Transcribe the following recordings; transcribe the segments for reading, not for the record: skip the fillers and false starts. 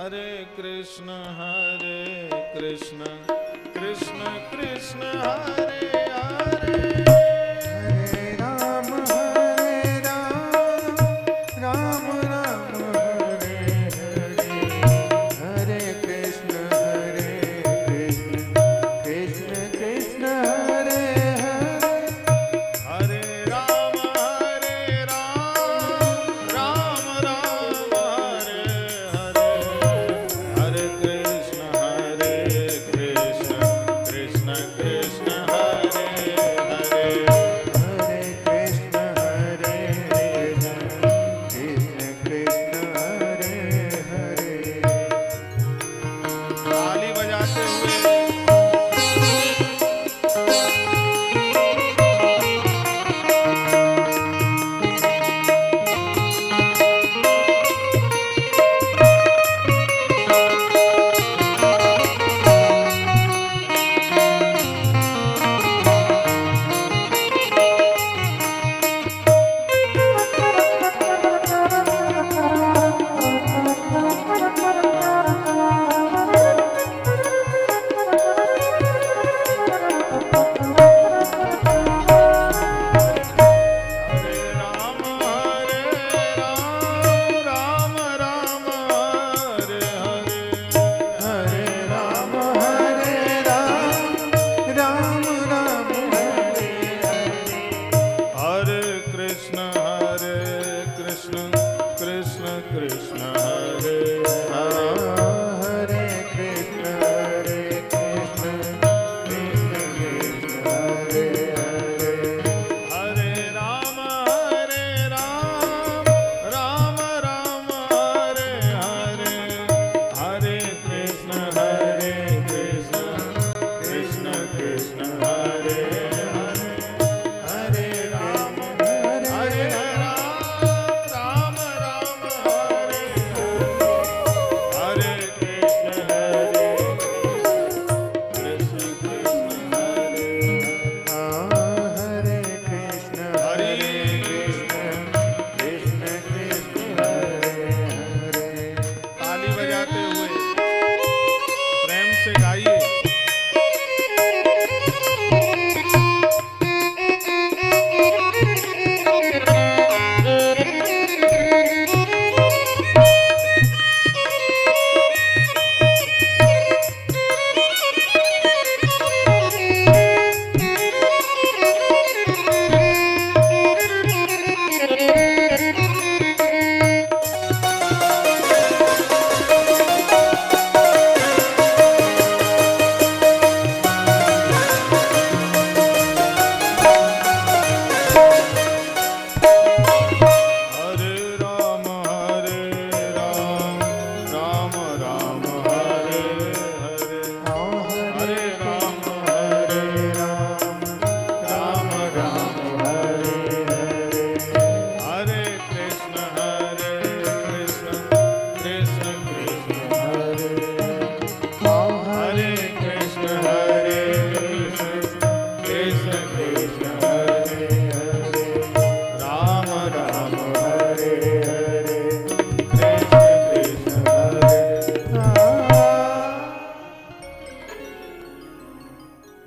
हरे कृष्ण कृष्ण कृष्ण कृष्ण हरे हरे, हरे राम राम राम हरे हरे, हरे कृष्ण कृष्ण कृष्ण हरे हरे, हरे राम राम राम हरे हरे, हरे कृष्ण कृष्ण कृष्ण हरे हरे, हरे कृष्ण कृष्ण कृष्ण हरे हरे। ताली बजाते हुए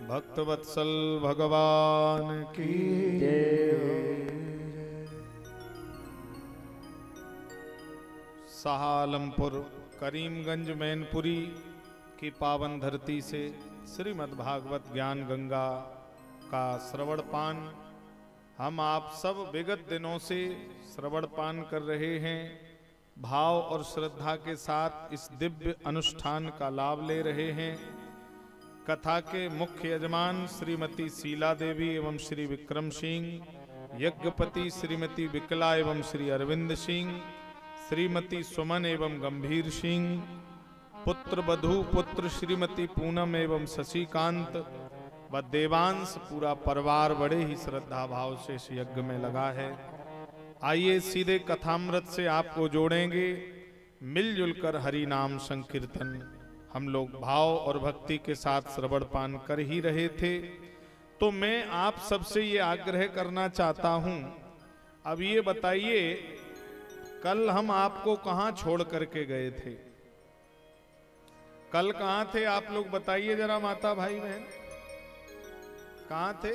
भक्तवत्सल भगवान की सहालमपुर करीमगंज मैनपुरी की पावन धरती से श्रीमद् भागवत ज्ञान गंगा का श्रवण पान हम आप सब विगत दिनों से श्रवण पान कर रहे हैं। भाव और श्रद्धा के साथ इस दिव्य अनुष्ठान का लाभ ले रहे हैं। कथा के मुख्य यजमान श्रीमती शीला देवी एवं श्री विक्रम सिंह, यज्ञपति श्रीमती विकला एवं श्री अरविंद सिंह, श्रीमती सुमन एवं गंभीर सिंह, पुत्र वधू पुत्र श्रीमती पूनम एवं शशिकांत व देवांश पूरा परिवार बड़े ही श्रद्धा भाव से इस यज्ञ में लगा है। आइए सीधे कथामृत से आपको जोड़ेंगे। मिलजुल कर हरि नाम संकीर्तन हम लोग भाव और भक्ति के साथ श्रवण पान कर ही रहे थे। तो मैं आप सबसे ये आग्रह करना चाहता हूं, अब ये बताइए कल हम आपको कहां छोड़ करके गए थे? कल कहां थे आप लोग बताइए जरा माता भाई बहन, कहां थे?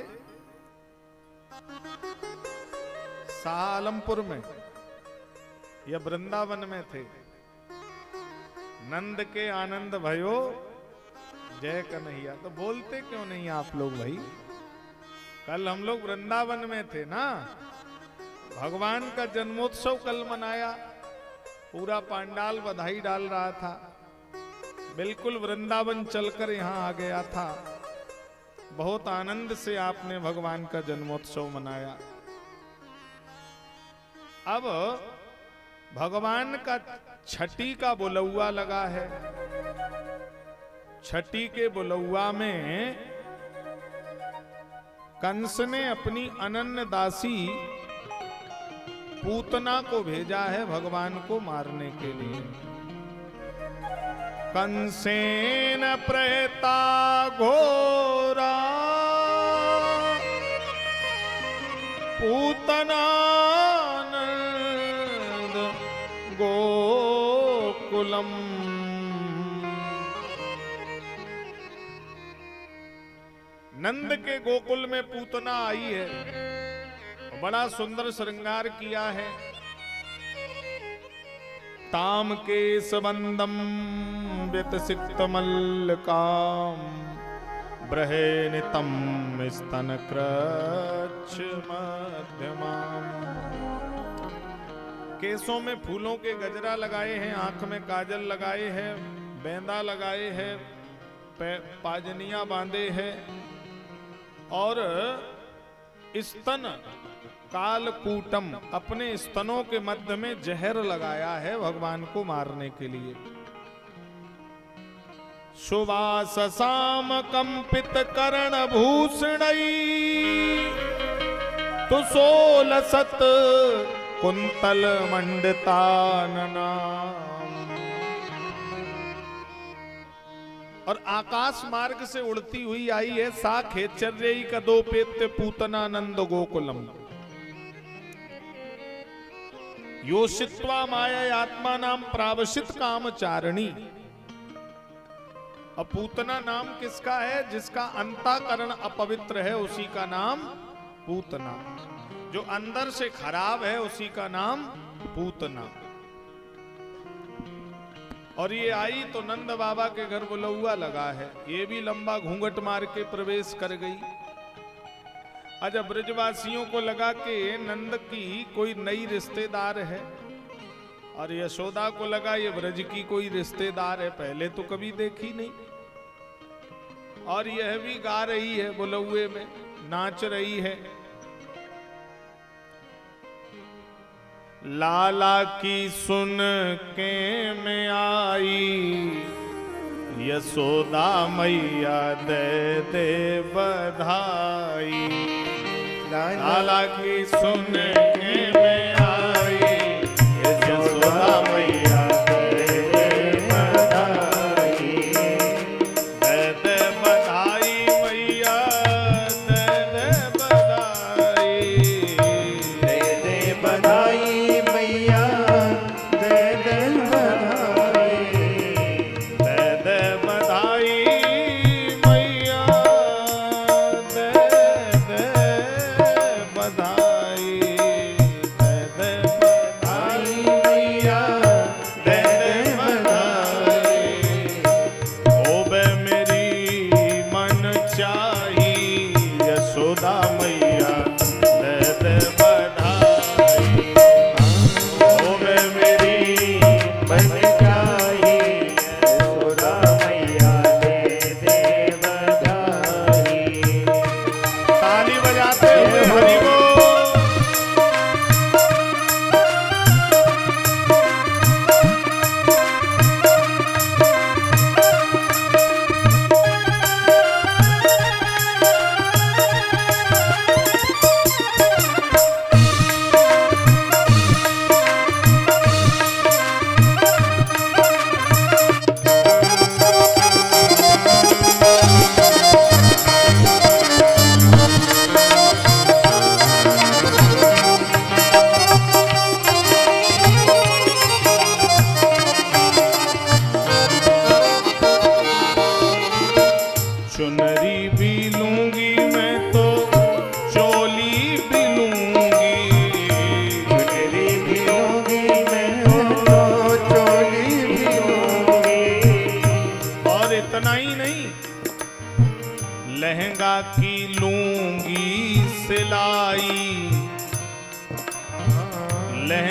शाह आलमपुर में या वृंदावन में थे? नंद के आनंद भयो जय कन्हैया। तो बोलते क्यों नहीं आप लोग भाई? कल हम लोग वृंदावन में थे ना, भगवान का जन्मोत्सव कल मनाया, पूरा पांडाल बधाई डाल रहा था, बिल्कुल वृंदावन चलकर यहां आ गया था। बहुत आनंद से आपने भगवान का जन्मोत्सव मनाया। अब भगवान का छठी का बुलौआ लगा है। छठी के बुलौआ में कंस ने अपनी अनन्य दासी पूतना को भेजा है भगवान को मारने के लिए। कंसेन प्रेता घोरा पूतना गोकुलम। नंद के गोकुल में पूतना आई है, बड़ा सुंदर श्रृंगार किया है। ताम के सबंदम व्यतसिक्त मल्लिकाम ब्रहेनितम स्तन क्रच्छ मध्यमाम। केसों में फूलों के गजरा लगाए हैं, आंख में काजल लगाए हैं, बेंदा लगाए हैं, पाजनियां बांधे हैं और स्तन कालकूटम अपने स्तनों के मध्य में जहर लगाया है भगवान को मारने के लिए। सुवाससाम कंपित कर्ण भूषणई तो सोलसत कुंतल मंडतानना। और आकाश मार्ग से उड़ती हुई आई है सा खेचर्यई कदोपेत्य पूतना नंद गोकुलम। योषित्वा माया आत्मा नाम प्रावशित कामचारिणी। अब पूतना नाम किसका है? जिसका अंतःकरण अपवित्र है उसी का नाम पूतना। जो अंदर से खराब है उसी का नाम पूतना। और ये आई तो नंद बाबा के घर बुलौआ लगा है, ये भी लंबा घूंघट मार के प्रवेश कर गई। अच्छा, ब्रजवासियों को लगा कि नंद की कोई नई रिश्तेदार है और यशोदा को लगा ये ब्रज की कोई रिश्तेदार है, पहले तो कभी देखी नहीं। और यह भी गा रही है बुलौए में, नाच रही है। लाला की सुन के में आई यशोदा मैया दे दे बधाई। लाला की सुन के में आई यशोदा मैया दे दे बधाई। दे दे बधाई मैया दे दे बधाई। दे दे बधाई मैया दे दे बधाई। दे दे बधाई मैया दे दे बधाई।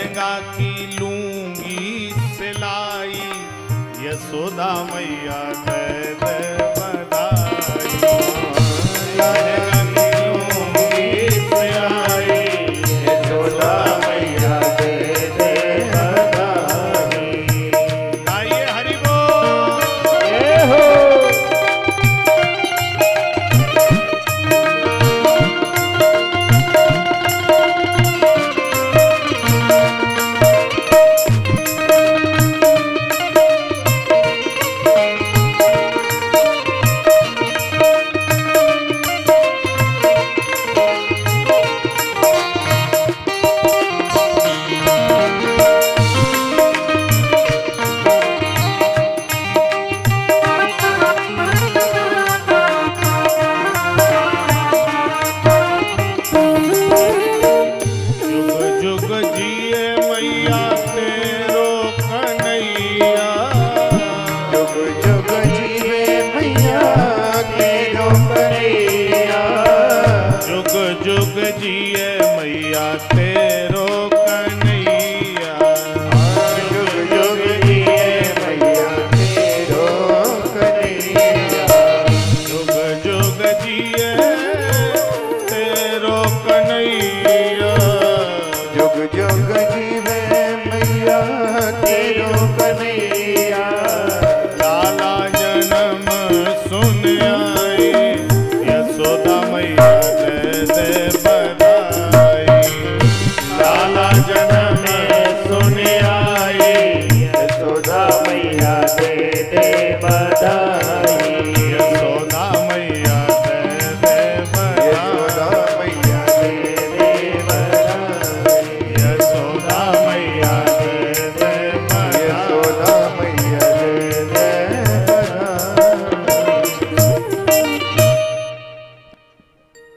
लहंगा की लूंगी सिलाई, यशोदा मैया दे दे बधाई। लहंगा की लूंगी सिलाई, यशोदा मैया दे दे बधाई। आइए हरि बोल। जय हो।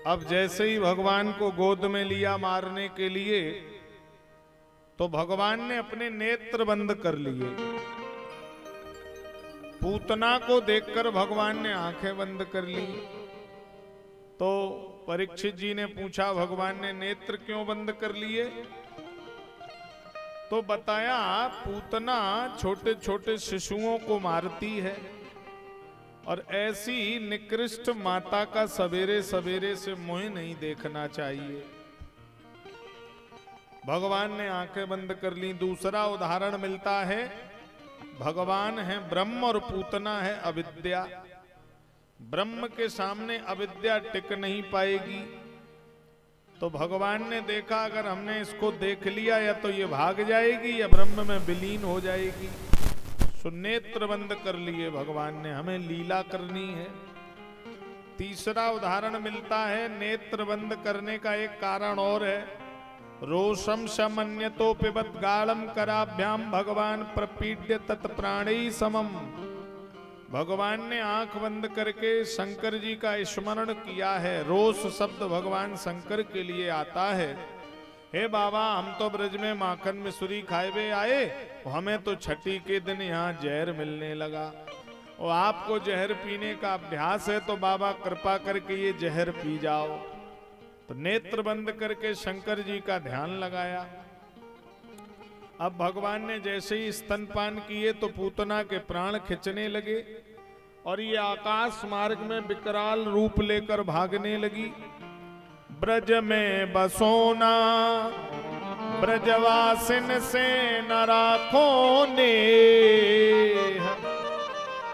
अब जैसे ही भगवान को गोद में लिया मारने के लिए, तो भगवान ने अपने नेत्र बंद कर लिए। पूतना को देखकर भगवान ने आंखें बंद कर ली। तो परीक्षित जी ने पूछा, भगवान ने नेत्र क्यों बंद कर लिए? तो बताया, पूतना छोटे छोटे शिशुओं को मारती है और ऐसी निकृष्ट माता का सवेरे सवेरे से मुंह नहीं देखना चाहिए। भगवान ने आंखें बंद कर ली। दूसरा उदाहरण मिलता है, भगवान है ब्रह्म और पूतना है अविद्या। ब्रह्म के सामने अविद्या टिक नहीं पाएगी। तो भगवान ने देखा, अगर हमने इसको देख लिया या तो ये भाग जाएगी या ब्रह्म में विलीन हो जाएगी। सो नेत्र बंद कर लिए भगवान ने, हमें लीला करनी है। तीसरा उदाहरण मिलता है, नेत्र बंद करने का एक कारण और है। रोषम शमन्यतो पिबत गाढ़म कराभ्याम भगवान प्रपीड्य तत्प्राणी समम। भगवान ने आंख बंद करके शंकर जी का स्मरण किया है। रोष शब्द भगवान शंकर के लिए आता है। हे बाबा, हम तो ब्रज में माखन मिश्री खाए हुए आए, हमें तो छठी के दिन यहाँ जहर मिलने लगा और आपको जहर पीने का अभ्यास है, तो बाबा कृपा करके ये जहर पी जाओ। तो नेत्र बंद करके शंकर जी का ध्यान लगाया। अब भगवान ने जैसे ही स्तनपान किए तो पूतना के प्राण खिंचने लगे और ये आकाश मार्ग में विकराल रूप लेकर भागने लगी। ब्रज में बसोना ब्रजवासिन से न राखो ने,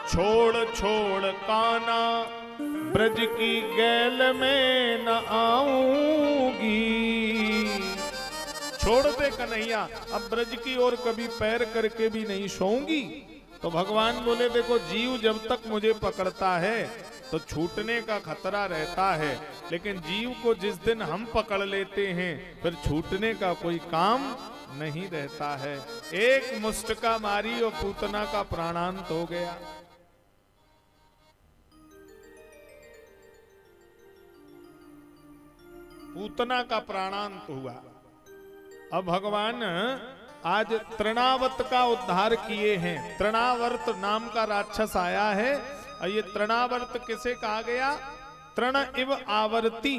छोड़ छोड़ काना ब्रज की गैल में न आऊंगी। छोड़ दे कन्हैया, अब ब्रज की ओर कभी पैर करके भी नहीं सोऊंगी। तो भगवान बोले, देखो जीव जब तक मुझे पकड़ता है तो छूटने का खतरा रहता है, लेकिन जीव को जिस दिन हम पकड़ लेते हैं फिर छूटने का कोई काम नहीं रहता है। एक मुष्टका मारी और पूतना का प्राणांत हो गया। पूतना का प्राणांत हुआ। अब भगवान आज तृणावत का उद्धार किए हैं। तृणावर्त नाम का राक्षस आया है और ये तृणावर्त किसे कहा गया? तृण इव आवर्ती,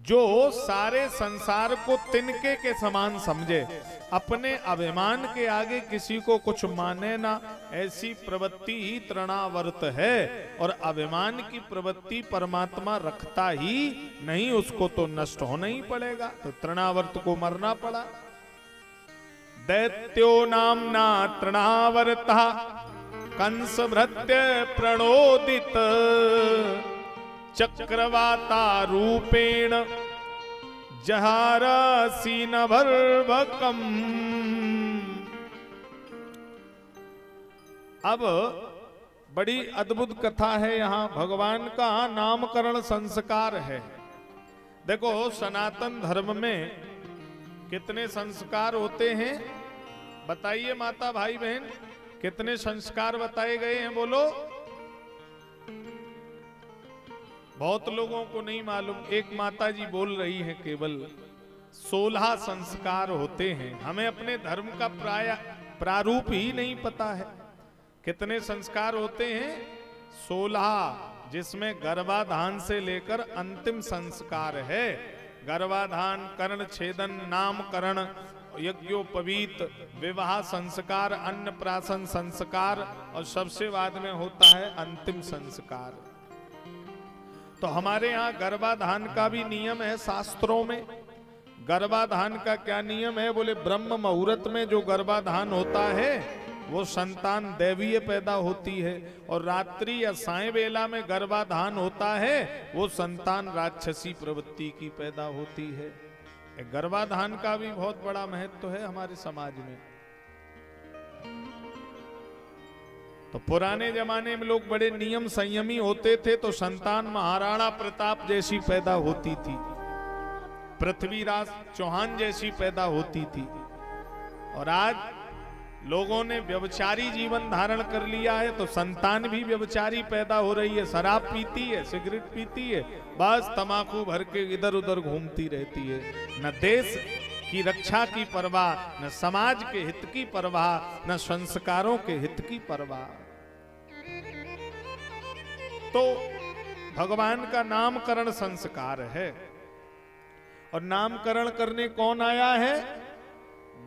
जो सारे संसार को तिनके के समान समझे, अपने अभिमान के आगे किसी को कुछ माने ना, ऐसी प्रवृत्ति ही तृणावर्त है। और अभिमान की प्रवृत्ति परमात्मा रखता ही नहीं, उसको तो नष्ट होना ही पड़ेगा। तो तृणावर्त को मरना पड़ा। दैत्यो नामना तृणावर्ता कंस भृत्य प्रणोदित चक्रवाता रूपेण जहारासीन भर्वकम। अब बड़ी अद्भुत कथा है। यहां भगवान का नामकरण संस्कार है। देखो सनातन धर्म में कितने संस्कार होते हैं बताइए माता भाई बहन, कितने संस्कार बताए गए हैं बोलो। बहुत लोगों को नहीं मालूम। एक माता जी बोल रही है केवल 16 संस्कार होते हैं। हमें अपने धर्म का प्रारूप ही नहीं पता है। कितने संस्कार होते हैं? 16, जिसमें गर्भाधान से लेकर अंतिम संस्कार है। गर्भाधान, कर्ण छेदन, नामकरण, यज्ञोपवीत, विवाह संस्कार, अन्नप्राशन संस्कार और सबसे बाद में होता है अंतिम संस्कार। तो हमारे यहाँ गर्भाधान का भी नियम है शास्त्रों में। गर्भाधान का क्या नियम है? बोले ब्रह्म मुहूर्त में जो गर्भाधान होता है वो संतान दैवीय पैदा होती है, और रात्रि या साय बेला में गर्भाधान होता है वो संतान राक्षसी प्रवृत्ति की पैदा होती है। गर्भाधान का भी बहुत बड़ा महत्व है हमारे समाज में। तो पुराने जमाने में लोग बड़े नियम संयमी होते थे, तो संतान महाराणा प्रताप जैसी पैदा होती थी, पृथ्वीराज चौहान जैसी पैदा होती थी। और आज लोगों ने व्यभिचारी जीवन धारण कर लिया है, तो संतान भी व्यभिचारी पैदा हो रही है। शराब पीती है, सिगरेट पीती है, बस तमाकू भर के इधर उधर घूमती रहती है। न देश की रक्षा की परवाह, न समाज के हित की परवाह, न संस्कारों के हित की परवाह। तो भगवान का नामकरण संस्कार है। और नामकरण करने कौन आया है?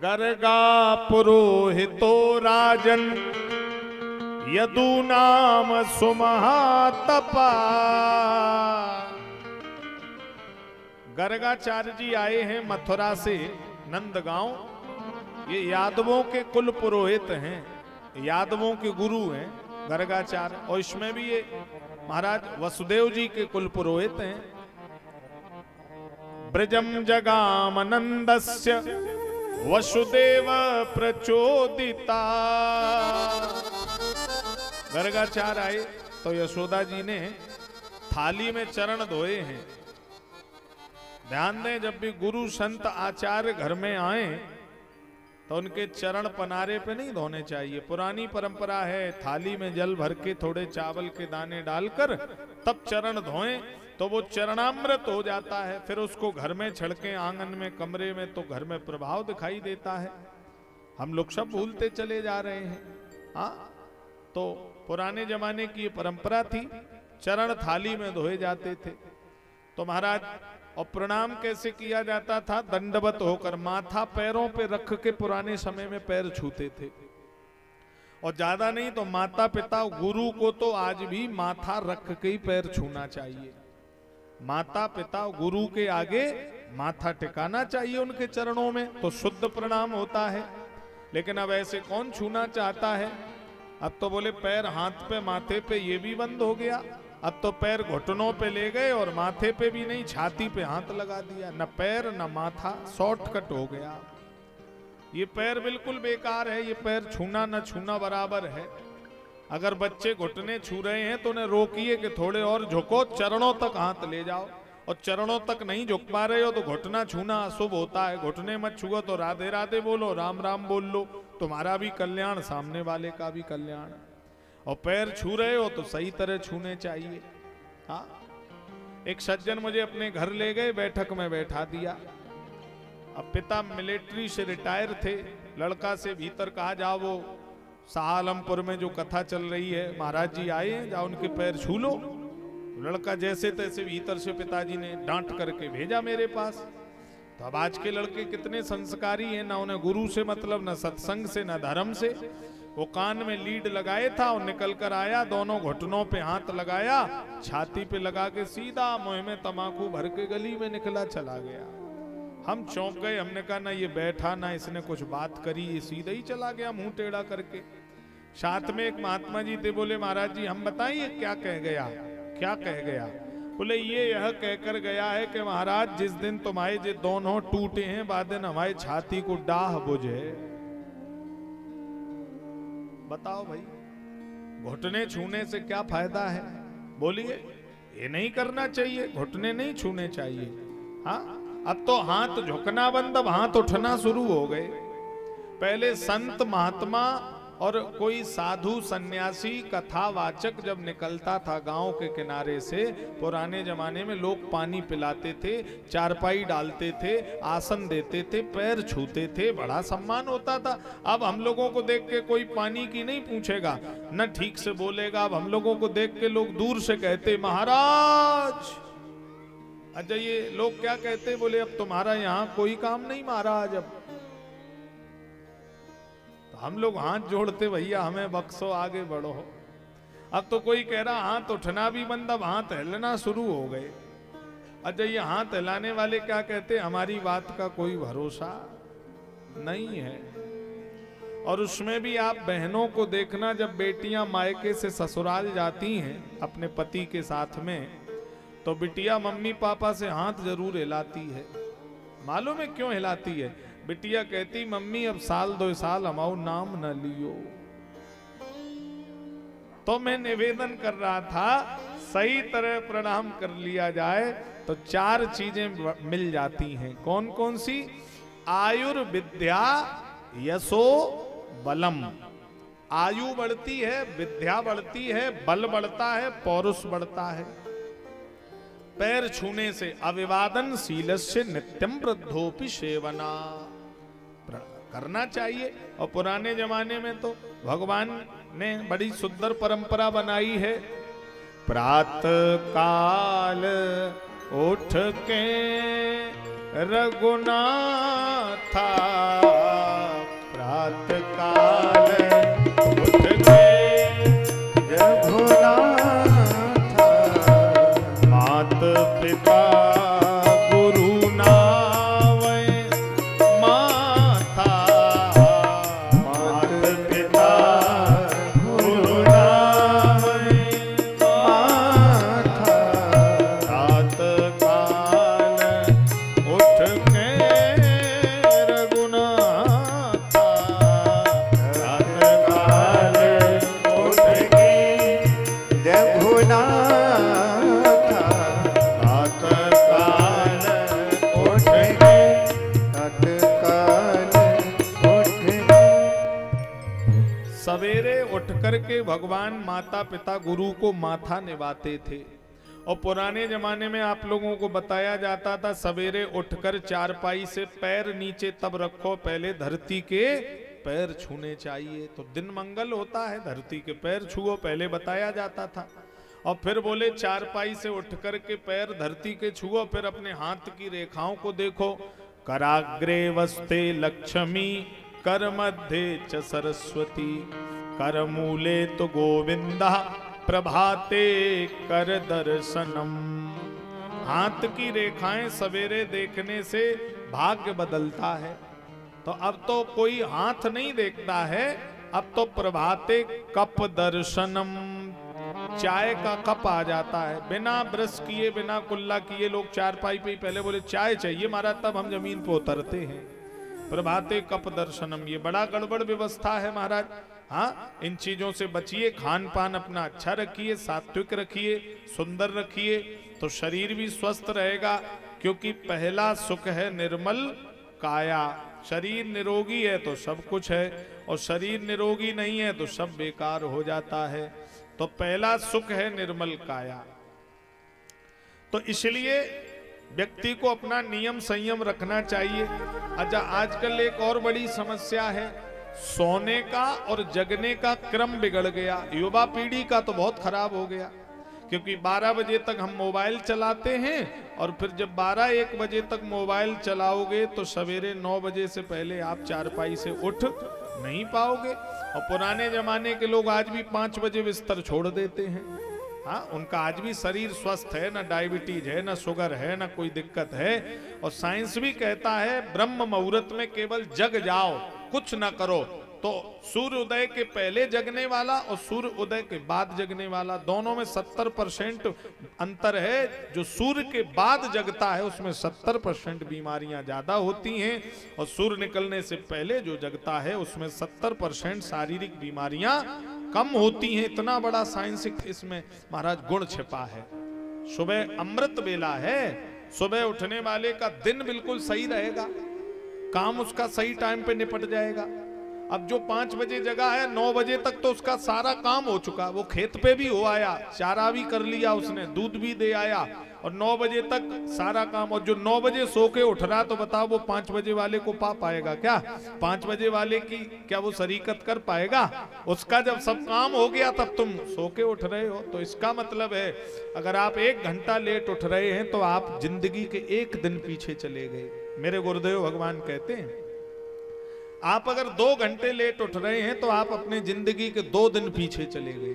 गर्गा पुरोहितो राजन यदु नाम सुमहातपा। गर्गाचार्य जी आए हैं मथुरा से नंदगांव। ये यादवों के कुल पुरोहित हैं, यादवों के गुरु हैं गर्गाचार्य। और इसमें भी ये महाराज वसुदेव जी के कुल पुरोहित हैं। ब्रजम जगामनंदस्य वसुदेव प्रचोदिता। गर्गाचार्य आए तो यशोदा जी ने थाली में चरण धोए हैं। ध्यान दें, जब भी गुरु संत आचार्य घर में आए तो उनके चरण पनारे पे नहीं धोने चाहिए। पुरानी परंपरा है थाली में जल भर के थोड़े चावल के दाने डालकर तब चरण धोएं, तो वो चरणामृत हो जाता है। फिर उसको घर में छिड़के आंगन में, कमरे में, तो घर में प्रभाव दिखाई देता है। हम लोग सब भूलते चले जा रहे हैं। हाँ, तो पुराने जमाने की ये परंपरा थी, चरण थाली में धोए जाते थे। तो महाराज, और प्रणाम कैसे किया जाता था? दंडवत होकर, माथा पैरों पे रख के पुराने समय में पैर छूते थे। और ज्यादा नहीं तो माता पिता गुरु को तो आज भी माथा रख के ही पैर छूना चाहिए। माता पिता गुरु के आगे माथा टिकाना चाहिए उनके चरणों में, तो शुद्ध प्रणाम होता है। लेकिन अब ऐसे कौन छूना चाहता है? अब तो बोले पैर हाथ पे माथे पे ये भी बंद हो गया। अब तो पैर घुटनों पे ले गए और माथे पे भी नहीं, छाती पे हाथ लगा दिया। न पैर न माथा, शॉर्टकट हो गया। ये पैर बिल्कुल बेकार है। ये पैर छूना न छूना बराबर है। अगर बच्चे घुटने छू रहे हैं तो उन्हें रोकिए कि थोड़े और झुको, चरणों तक हाथ ले जाओ। और चरणों तक नहीं झुक पा रहे हो तो घुटना छूना अशुभ होता है। घुटने मत छुओ तो राधे राधे बोलो, राम राम बोल लो, तुम्हारा भी कल्याण, सामने वाले का भी कल्याण। और पैर छू रहे हो तो सही तरह छूने चाहिए। हाँ, एक सज्जन मुझे अपने घर ले गए, बैठक में बैठा दिया। अब पिता मिलिट्री से रिटायर थे। लड़का से भीतर कहा, जाओ वो शाह आलमपुर में जो कथा चल रही है, महाराज जी आए हैं, जाओ उनके पैर छू लो। लड़का जैसे तैसे भीतर से पिताजी ने डांट करके भेजा मेरे पास। तो अब आज के लड़के कितने संस्कारी हैं, ना उन्हें गुरु से मतलब, ना सत्संग से, ना धर्म से। वो कान में लीड लगाए था और निकल कर आया, दोनों घुटनों पे हाथ लगाया, छाती पे लगा के सीधा मुंह में तमाकू भर के गली में निकला चला गया। हम चौंक गए, हमने कहा ना ये बैठा ना इसने कुछ बात करी, ये सीधा ही चला गया मुंह टेढ़ा करके। साथ में एक महात्मा जी थे, बोले महाराज जी हम बताइए क्या कह गया, क्या कह गया? बोले ये यह कहकर गया है कि महाराज जिस दिन तुम्हारे जो दोनों टूटे हैं बाद दिन हमारी छाती को डाह बुझे। बताओ भाई, घुटने छूने से क्या फायदा है? बोलिए, ये नहीं करना चाहिए, घुटने नहीं छूने चाहिए। हाँ, अब तो हाथ झुकना बंद, अब हाथ उठना शुरू हो गए। पहले संत महात्मा और कोई साधु सन्यासी कथावाचक जब निकलता था गांव के किनारे से, पुराने जमाने में लोग पानी पिलाते थे, चारपाई डालते थे, आसन देते थे, पैर छूते थे, बड़ा सम्मान होता था। अब हम लोगों को देख के कोई पानी की नहीं पूछेगा, न ठीक से बोलेगा। अब हम लोगों को देख के लोग दूर से कहते महाराज। अच्छा, ये लोग क्या कहते? बोले अब तुम्हारा यहाँ कोई काम नहीं महाराज। अब हम लोग हाथ जोड़ते, भैया हमें बख्शो, आगे बढ़ो। अब तो कोई कह रहा हाथ उठना भी बंद, अब हाथ हिलना शुरू हो गए। अच्छा, ये हाथ हिलाने वाले क्या कहते? हमारी बात का कोई भरोसा नहीं है। और उसमें भी आप बहनों को देखना, जब बेटियां मायके से ससुराल जाती हैं अपने पति के साथ में, तो बिटिया मम्मी पापा से हाथ जरूर हिलाती है। मालूम है क्यों हिलाती है? बिटिया कहती मम्मी अब साल 2 साल हमारा नाम न लियो। तो मैं निवेदन कर रहा था, सही तरह प्रणाम कर लिया जाए तो 4 चीजें मिल जाती हैं। कौन कौन सी? आयुर्विद्या यशो बलम। आयु बढ़ती है, विद्या बढ़ती है, बल बढ़ता है, पौरुष बढ़ता है। पैर छूने से अविवादन शीलस्य नित्यम वृद्धोपि सेवना करना चाहिए। और पुराने जमाने में तो भगवान ने बड़ी सुंदर परंपरा बनाई है। प्रातः काल उठ के रघुनाथा, प्रातः काल उठ के रघुनाथा, मात पिता करके भगवान माता पिता गुरु को माथा निभाते थे। और पुराने जमाने में आप लोगों को बताया जाता था, सवेरे उठकर चारपाई से पैर नीचे तब रखो, पहले धरती के पैर छूने चाहिए, तो दिन मंगल होता है। धरती के पैर छुओ, पहले बताया जाता था। और फिर बोले चारपाई से उठकर के पैर धरती के छुओ, फिर अपने हाथ की रेखाओं को देखो। कराग्रे वस्ते लक्ष्मी, कर मध्य च सरस्वती, कर मूले तो गोविंदा, प्रभाते कर दर्शनम। हाथ की रेखाएं सवेरे देखने से भाग्य बदलता है। तो अब तो कोई हाथ नहीं देखता है, अब तो प्रभाते कप दर्शनम, चाय का कप आ जाता है। बिना ब्रश किए, बिना कुल्ला किए लोग चारपाई पे पहले बोले चाय चाहिए महाराज, तब हम जमीन पे उतरते हैं। प्रभाते कप दर्शनम, ये बड़ा गड़बड़ व्यवस्था है महाराज। हाँ, इन चीजों से बचिए, खान पान अपना अच्छा रखिए, सात्विक रखिए, सुंदर रखिए, तो शरीर भी स्वस्थ रहेगा। क्योंकि पहला सुख है निर्मल काया। शरीर निरोगी है तो सब कुछ है, और शरीर निरोगी नहीं है तो सब बेकार हो जाता है। तो पहला सुख है निर्मल काया। तो इसलिए व्यक्ति को अपना नियम संयम रखना चाहिए। अच्छा, आजकल एक और बड़ी समस्या है, सोने का और जगने का क्रम बिगड़ गया। युवा पीढ़ी का तो बहुत खराब हो गया क्योंकि 12 बजे तक हम मोबाइल चलाते हैं और फिर जब 12-1 बजे तक मोबाइल चलाओगे तो सवेरे 9 बजे से पहले आप चारपाई से उठ नहीं पाओगे। और पुराने जमाने के लोग आज भी 5 बजे बिस्तर छोड़ देते हैं। हाँ, उनका आज भी शरीर स्वस्थ है, ना डायबिटीज है, ना शुगर है, ना कोई दिक्कत है। और साइंस भी कहता है ब्रह्म मुहूर्त में केवल जग जाओ, कुछ ना करो। तो सूर्य उदय के पहले जगने वाला और सूर्य उदय के बाद जगने वाला, दोनों में 70% अंतर है। जो सूर्य के बाद जगता है उसमें 70% बीमारियां ज्यादा होती हैं और सूर्य निकलने से पहले जो जगता है उसमें 70% शारीरिक बीमारियां कम होती हैं। इतना बड़ा साइंसिक इसमें महाराज गुण छिपा है। सुबह अमृत बेला है, सुबह उठने वाले का दिन बिल्कुल सही रहेगा, काम उसका सही टाइम पे निपट जाएगा। अब जो 5 बजे जगह है 9 बजे तक तो उसका सारा काम हो चुका, वो खेत पे भी हो आया, चारा भी कर लिया उसने, दूध भी दे आया और 9 बजे तक सारा काम। और जो 9 बजे सो के उठ रहा तो बताओ वो 5 बजे वाले को पा पाएगा क्या? 5 बजे वाले की क्या वो शरीकत कर पाएगा? उसका जब सब काम हो गया तब तुम सो के उठ रहे हो। तो इसका मतलब है अगर आप 1 घंटा लेट उठ रहे हैं तो आप जिंदगी के 1 दिन पीछे चले गए। मेरे गुरुदेव भगवान कहते हैं आप अगर 2 घंटे लेट उठ रहे हैं तो आप अपनी जिंदगी के 2 दिन पीछे चले गए।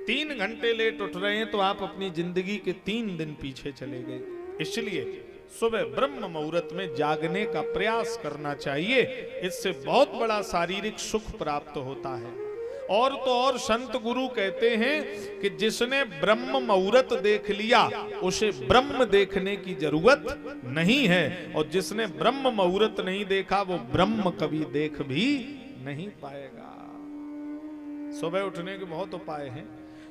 3 घंटे लेट उठ रहे हैं तो आप अपनी जिंदगी के 3 दिन पीछे चले गए। इसलिए सुबह ब्रह्म मुहूर्त में जागने का प्रयास करना चाहिए, इससे बहुत बड़ा शारीरिक सुख प्राप्त होता है। और तो और संत गुरु कहते हैं कि जिसने ब्रह्म मुहूर्त देख लिया उसे ब्रह्म देखने की जरूरत नहीं है, और जिसने ब्रह्म मुहूर्त नहीं देखा वो ब्रह्म कभी देख भी नहीं पाएगा। सुबह उठने के बहुत उपाय हैं।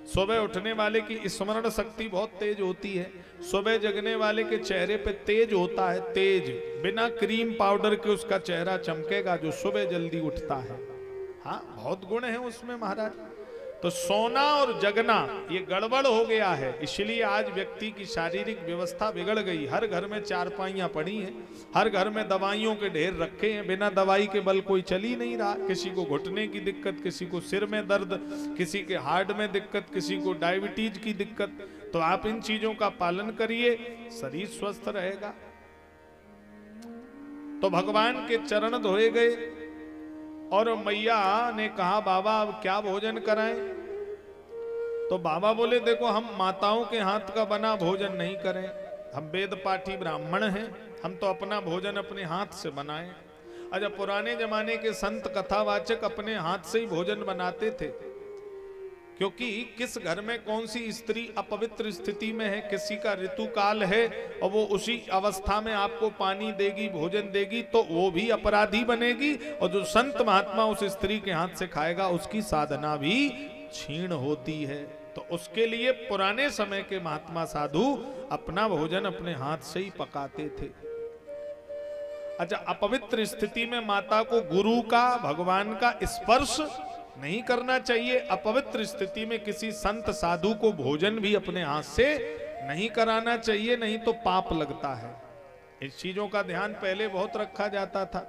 सुबह उठने वाले की स्मरण शक्ति बहुत तेज होती है। सुबह जगने वाले के चेहरे पे तेज होता है, तेज, बिना क्रीम पाउडर के उसका चेहरा चमकेगा जो सुबह जल्दी उठता है। हाँ, बहुत गुण है उसमें महाराज। तो सोना और जगना ये गड़बड़ हो गया है, इसलिए आज व्यक्ति की शारीरिक व्यवस्था बिगड़ गई। हर घर में चारपाइयां पड़ी हैं, हर घर में दवाइयों के ढेर रखे हैं, बिना दवाई के बल कोई चल ही नहीं रहा। किसी को घुटने की दिक्कत, किसी को सिर में दर्द, किसी के हार्ट में दिक्कत, किसी को डायबिटीज की दिक्कत। तो आप इन चीजों का पालन करिए, शरीर स्वस्थ रहेगा। तो भगवान के चरण धोए गए और मैया ने कहा बाबा अब क्या भोजन कराएं? तो बाबा बोले देखो हम माताओं के हाथ का बना भोजन नहीं करें, हम वेद पाठी ब्राह्मण हैं, हम तो अपना भोजन अपने हाथ से बनाएं। अच्छा, पुराने जमाने के संत कथावाचक अपने हाथ से ही भोजन बनाते थे, क्योंकि किस घर में कौन सी स्त्री अपवित्र स्थिति में है, किसी का ऋतु काल है और वो उसी अवस्था में आपको पानी देगी, भोजन देगी, तो वो भी अपराधी बनेगी, और जो संत महात्मा उस स्त्री के हाथ से खाएगा उसकी साधना भी क्षीण होती है। तो उसके लिए पुराने समय के महात्मा साधु अपना भोजन अपने हाथ से ही पकाते थे। अच्छा, अपवित्र स्थिति में माता को गुरु का, भगवान का स्पर्श नहीं करना चाहिए। अपवित्र स्थिति में किसी संत साधु को भोजन भी अपने हाथ से नहीं कराना चाहिए, नहीं तो पाप लगता है। इस चीजों का ध्यान पहले बहुत रखा जाता था।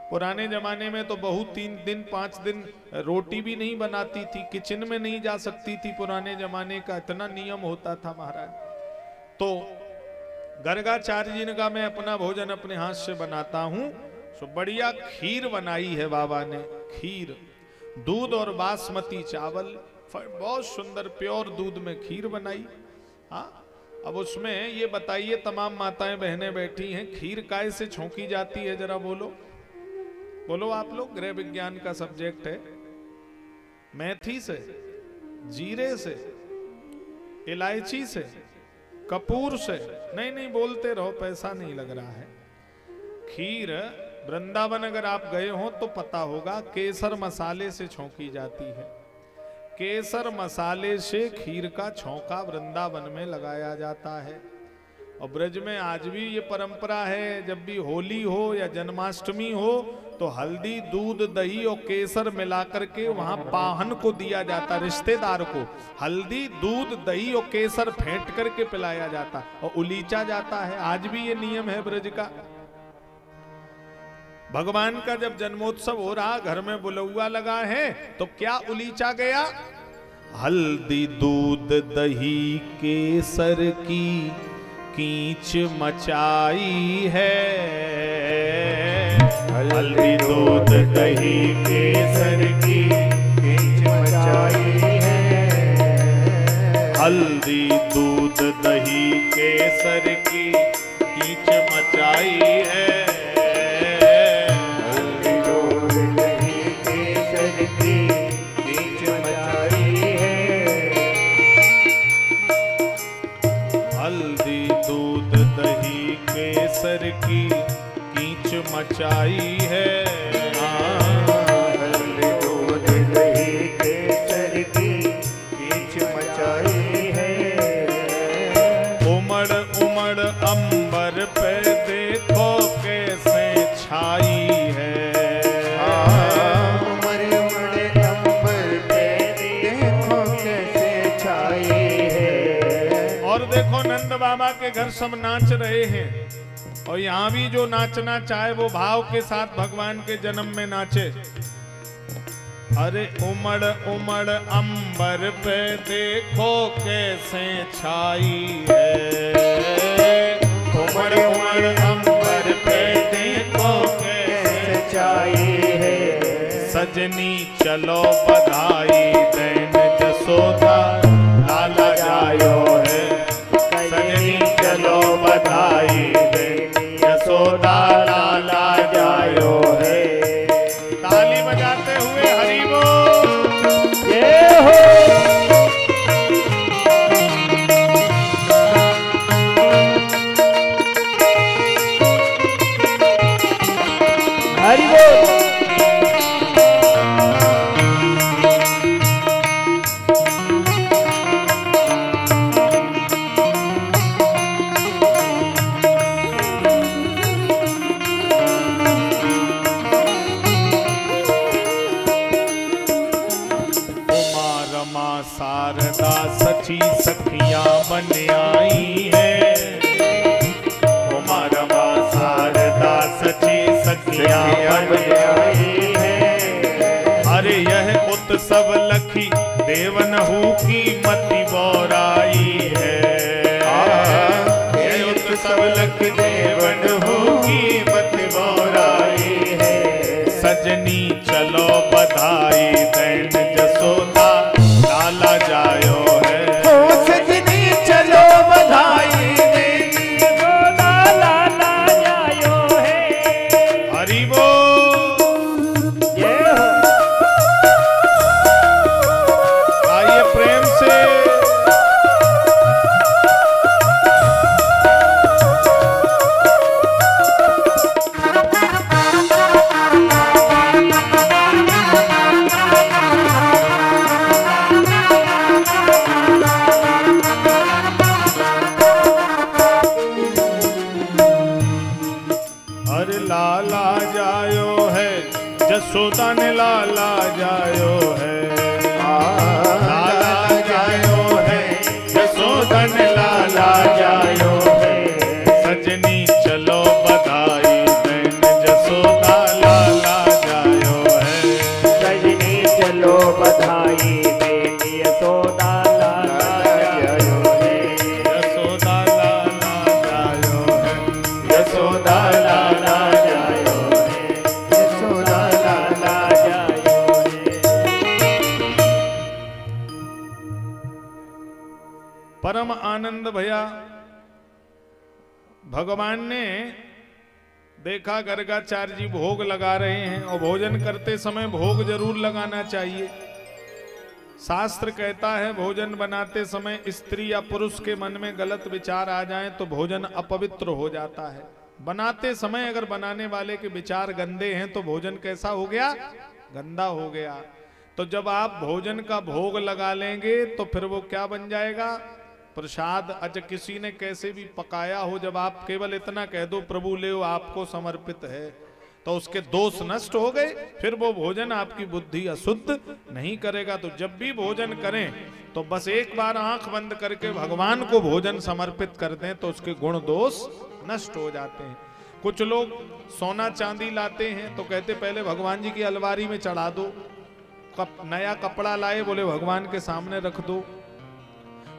पुराने जमाने में तो बहू 3 दिन 5 दिन रोटी भी नहीं बनाती थी, किचन में नहीं जा सकती थी। पुराने जमाने का इतना नियम होता था महाराज। तो गर्गाचार्य जी ने कहा मैं अपना भोजन अपने हाथ से बनाता हूं। तो बढ़िया खीर बनाई है बाबा ने, खीर, दूध और बासमती चावल, बहुत सुंदर प्योर दूध में खीर बनाई। हाँ, अब उसमें ये बताइए तमाम माताएं बहनें बैठी हैं, खीर काय से छौंकी जाती है? जरा बोलो बोलो आप लोग, गृह विज्ञान का सब्जेक्ट है। मेथी से, जीरे से, इलायची से, कपूर से? नहीं बोलते रहो, पैसा नहीं लग रहा है। खीर वृंदावन अगर आप गए हो तो पता होगा, केसर मसाले से छौंकी जाती है। केसर मसाले से खीर का छौंका वृंदावन में लगाया जाता है। और ब्रज में आज भी ये परंपरा है, जब भी होली हो या जन्माष्टमी हो तो हल्दी, दूध, दही और केसर मिलाकर के वहां पाहन को दिया जाता, रिश्तेदार को हल्दी, दूध, दही और केसर फेंट करके पिलाया जाता और उलीचा जाता है। आज भी ये नियम है ब्रज का। भगवान का जब जन्मोत्सव हो रहा, घर में बुलौआ लगा है, तो क्या उलीचा गया? हल्दी दूध दही केसर की कीच मचाई है। हल्दी दूध दही केसर की कीच मचाई है। हल्दी दूध दही केसर की कीच मचाई है। हल्दी दूध दही केसर की कीच मचाई है। हल्दी दूध दही केसर की कीच मचाई है। हल्दी दूध दही केसर की कीच मचाई है। उमड़ उमड़ अंबर पे देखो कैसे छाई है। उमड़ उमड़ अंबर पे देखो कैसे छाई है। और देखो नंद बाबा के घर सब नाच रहे हैं और यहाँ भी जो नाचना चाहे वो भाव के साथ भगवान के जन्म में नाचे। अरे उमड़ उमड़ अंबर पे देखो कैसे छाई है। उमड़ उमड़ अंबर पे देखो कैसे छाई है। सजनी चलो बधाई देन जसोदा लाला जायो है। सजनी चलो बधाई देन जसोदा लाला जायो है। ताली बजाते हुए हरि बोल। जय हो। हरि बोल। उमा रमा शारदा सची सखियां बन आई है। उमा रमा शारदा सची सखियां बन आई है। अरे यह उत्सव लखी देवनहु की मति बोराई है। यह उत्सव लखी देवनहु की मति बोराई है। सजनी चलो बधाई देन जसोदा लाला जायो है। सजनी चलो बधाई देन जसोदा लाला जायो है। हरि बोल। जय हो। आइए प्रेम से। अरे लाला जायो है जसोदा ने लाला जायो है। लाला जायो है जसोदा ने लाला जायो है। सजनी चलो बधाई देन जसोदा लाला जायो है। सजनी चलो बधाई देन यशोदा लाला जायो है। जसोदा लाला जायो है। यशोदा लाला जायो है। यशोदा लाला जायो है। परम आनंद भया। भगवान ने देखा गर्गाचार्य जी भोग लगा रहे हैं और भोजन करते समय भोग जरूर लगाना चाहिए। शास्त्र कहता है भोजन बनाते समय स्त्री या पुरुष के मन में गलत विचार आ जाएं तो भोजन अपवित्र हो जाता है। बनाते समय अगर बनाने वाले के विचार गंदे हैं तो भोजन कैसा हो गया? गंदा हो गया। तो जब आप भोजन का भोग लगा लेंगे तो फिर वो क्या बन जाएगा? प्रसाद। अच्छा किसी ने कैसे भी पकाया हो, जब आप केवल इतना कह दो प्रभु ले आपको समर्पित है तो उसके दोष नष्ट हो गए। फिर वो भोजन आपकी बुद्धि अशुद्ध नहीं करेगा। तो जब भी भोजन करें तो बस एक बार आंख बंद करके भगवान को भोजन समर्पित कर दें तो उसके गुण दोष नष्ट हो जाते हैं। कुछ लोग सोना चांदी लाते हैं तो कहते पहले भगवान जी की अलमारी में चढ़ा दो। नया कपड़ा लाए, बोले भगवान के सामने रख दो।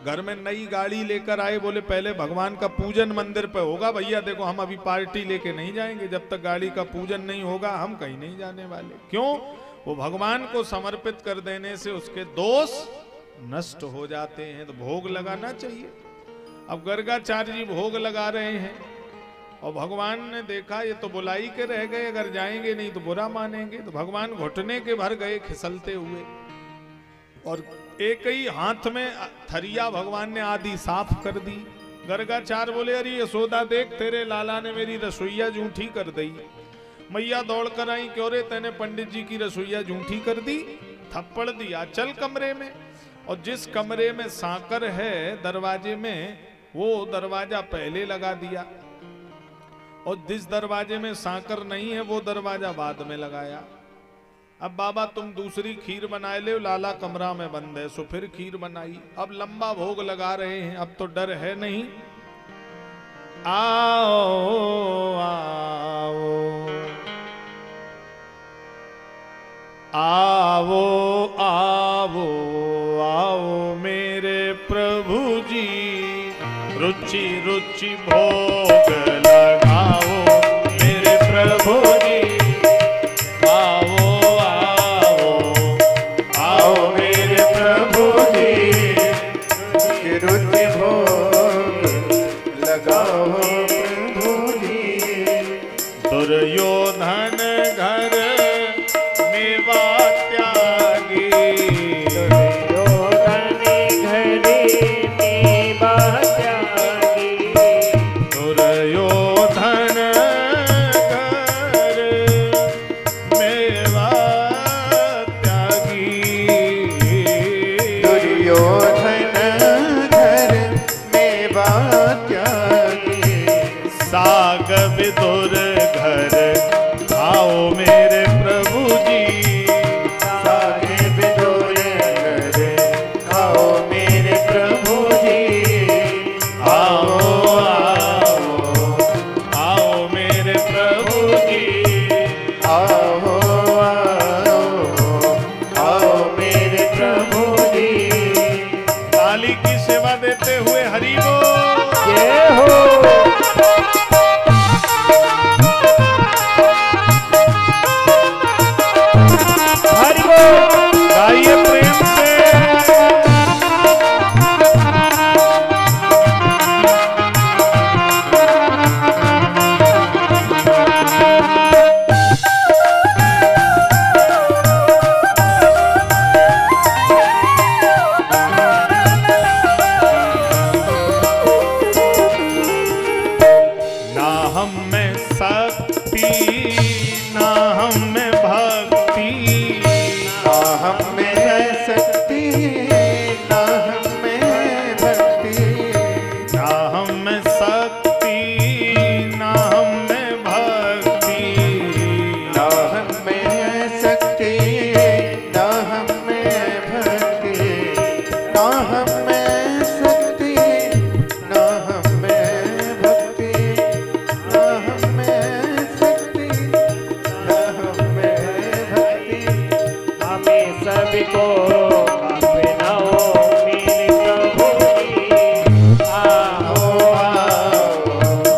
घर में नई गाड़ी लेकर आए, बोले पहले भगवान का पूजन मंदिर पे होगा। भैया देखो हम अभी पार्टी लेके नहीं जाएंगे, जब तक गाड़ी का पूजन नहीं होगा हम कहीं नहीं जाने वाले। क्यों? वो भगवान को समर्पित कर देने से उसके दोष नष्ट हो जाते हैं, तो भोग लगाना चाहिए। अब गर्गाचार्य जी भोग लगा रहे हैं और भगवान ने देखा ये तो बुलाई के रह गए, अगर जाएंगे नहीं तो बुरा मानेंगे, तो भगवान घुटने के भर गए खिसलते हुए, और एक ही हाथ में थरिया भगवान ने आधी साफ कर दी। गर्गाचार्य बोले अरे यशोदा देख तेरे लाला ने मेरी रसोईया जूठी कर दी। मैया दौड़ कर आई, क्यों रे तेने पंडित जी की रसोईया जूठी कर दी? थप्पड़ दिया, चल कमरे में। और जिस कमरे में सांकर है दरवाजे में, वो दरवाजा पहले लगा दिया, और जिस दरवाजे में सांकर नहीं है वो दरवाजा बाद में लगाया। अब बाबा तुम दूसरी खीर बनाए ले, लाला कमरा में बंद है, सो फिर खीर बनाई। अब लंबा भोग लगा रहे हैं, अब तो डर है नहीं। आओ आओ आओ आओ आओ मेरे प्रभु जी, रुचि रुचि भोग लगाओ मेरे प्रभु जी। आओ आओ आओ मेरे प्रभु जी, रुचि भोग लगाओ प्रभु जी। दुर्योधन घर मेवा त्यागी, दुर्योधन घरी मेवा त्यागी। दुर्योधन घर मेवा त्यागी। दुर्योधन घर मेवा त्यागी। साग विदुर घर आओ मेरे प्रभु जी। साग विदुर घर खाओ मेरे प्रभु जी। आओ आओ आओ मेरे प्रभु जी। आओ आओ आओ मेरे प्रभु जी। काली की सेवा देते हुए हरि बोल। जय हो। हरि बोल। गाइए प्रेम से। ना हम में शक्ति ना हम में भक्ति, ना हम में है शक्ति ना हम में है भक्ति। ना हम में शक्ति ना हम में भक्ति। ना हम में है शक्ति ना हम में है भक्ति। ना हम में शक्ति ना हम में भक्ति। ना हम में शक्ति ना हम में भक्ति। हमें सबको अपनाओ मेरे प्रभु जी। आओ आओ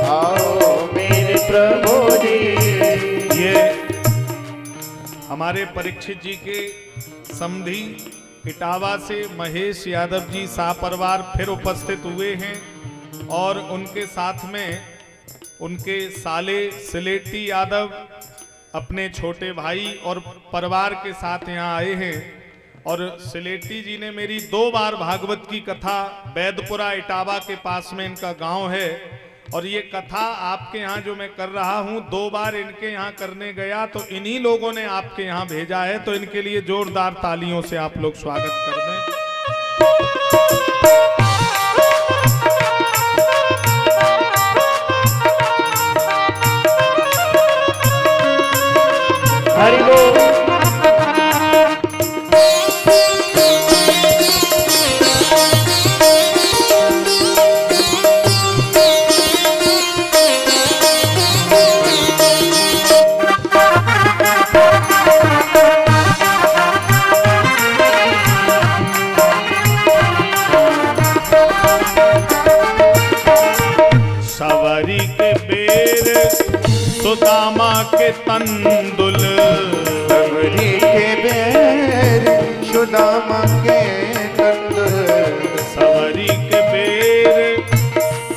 आओ मेरे प्रभु जी। ये हमारे परीक्षित जी के समधी इटावा से महेश यादव जी सापरिवार फिर उपस्थित हुए हैं, और उनके साथ में उनके साले सिलेटी यादव अपने छोटे भाई और परिवार के साथ यहाँ आए हैं। और सिलेटी जी ने मेरी 2 बार भागवत की कथा, बैदपुरा इटावा के पास में इनका गांव है, और ये कथा आपके यहाँ जो मैं कर रहा हूँ 2 बार इनके यहाँ करने गया तो इन्हीं लोगों ने आपके यहाँ भेजा है, तो इनके लिए जोरदार तालियों से आप लोग स्वागत कर दें। हरि बोल। तंदुल, सबरी के बेर सुदामा के तंदुल, सबरी के बेर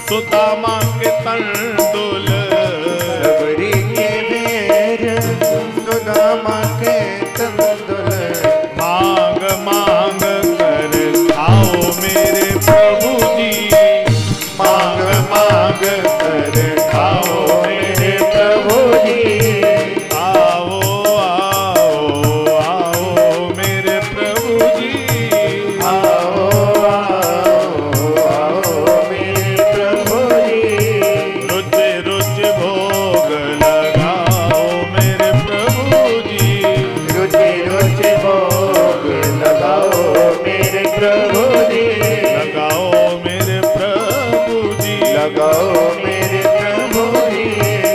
सुदामा के तंदुल, सबरी के बेर सुदामा के तंदुल, मांग मांग कर खाओ मेरे प्रभु जी, मांग मांग कर खाओ मेरे प्रभु जी, आओ आओ आओ मेरे प्रभु जी, आओ आओ आओ मेरे प्रभु जी, रुच रुच भोग लगाओ मेरे प्रभु जी, रुचि रुचि भोग लगाओ मेरे प्रभु जी, लगाओ मेरे प्रभु जी, लगाओ मेरे प्रभु जी,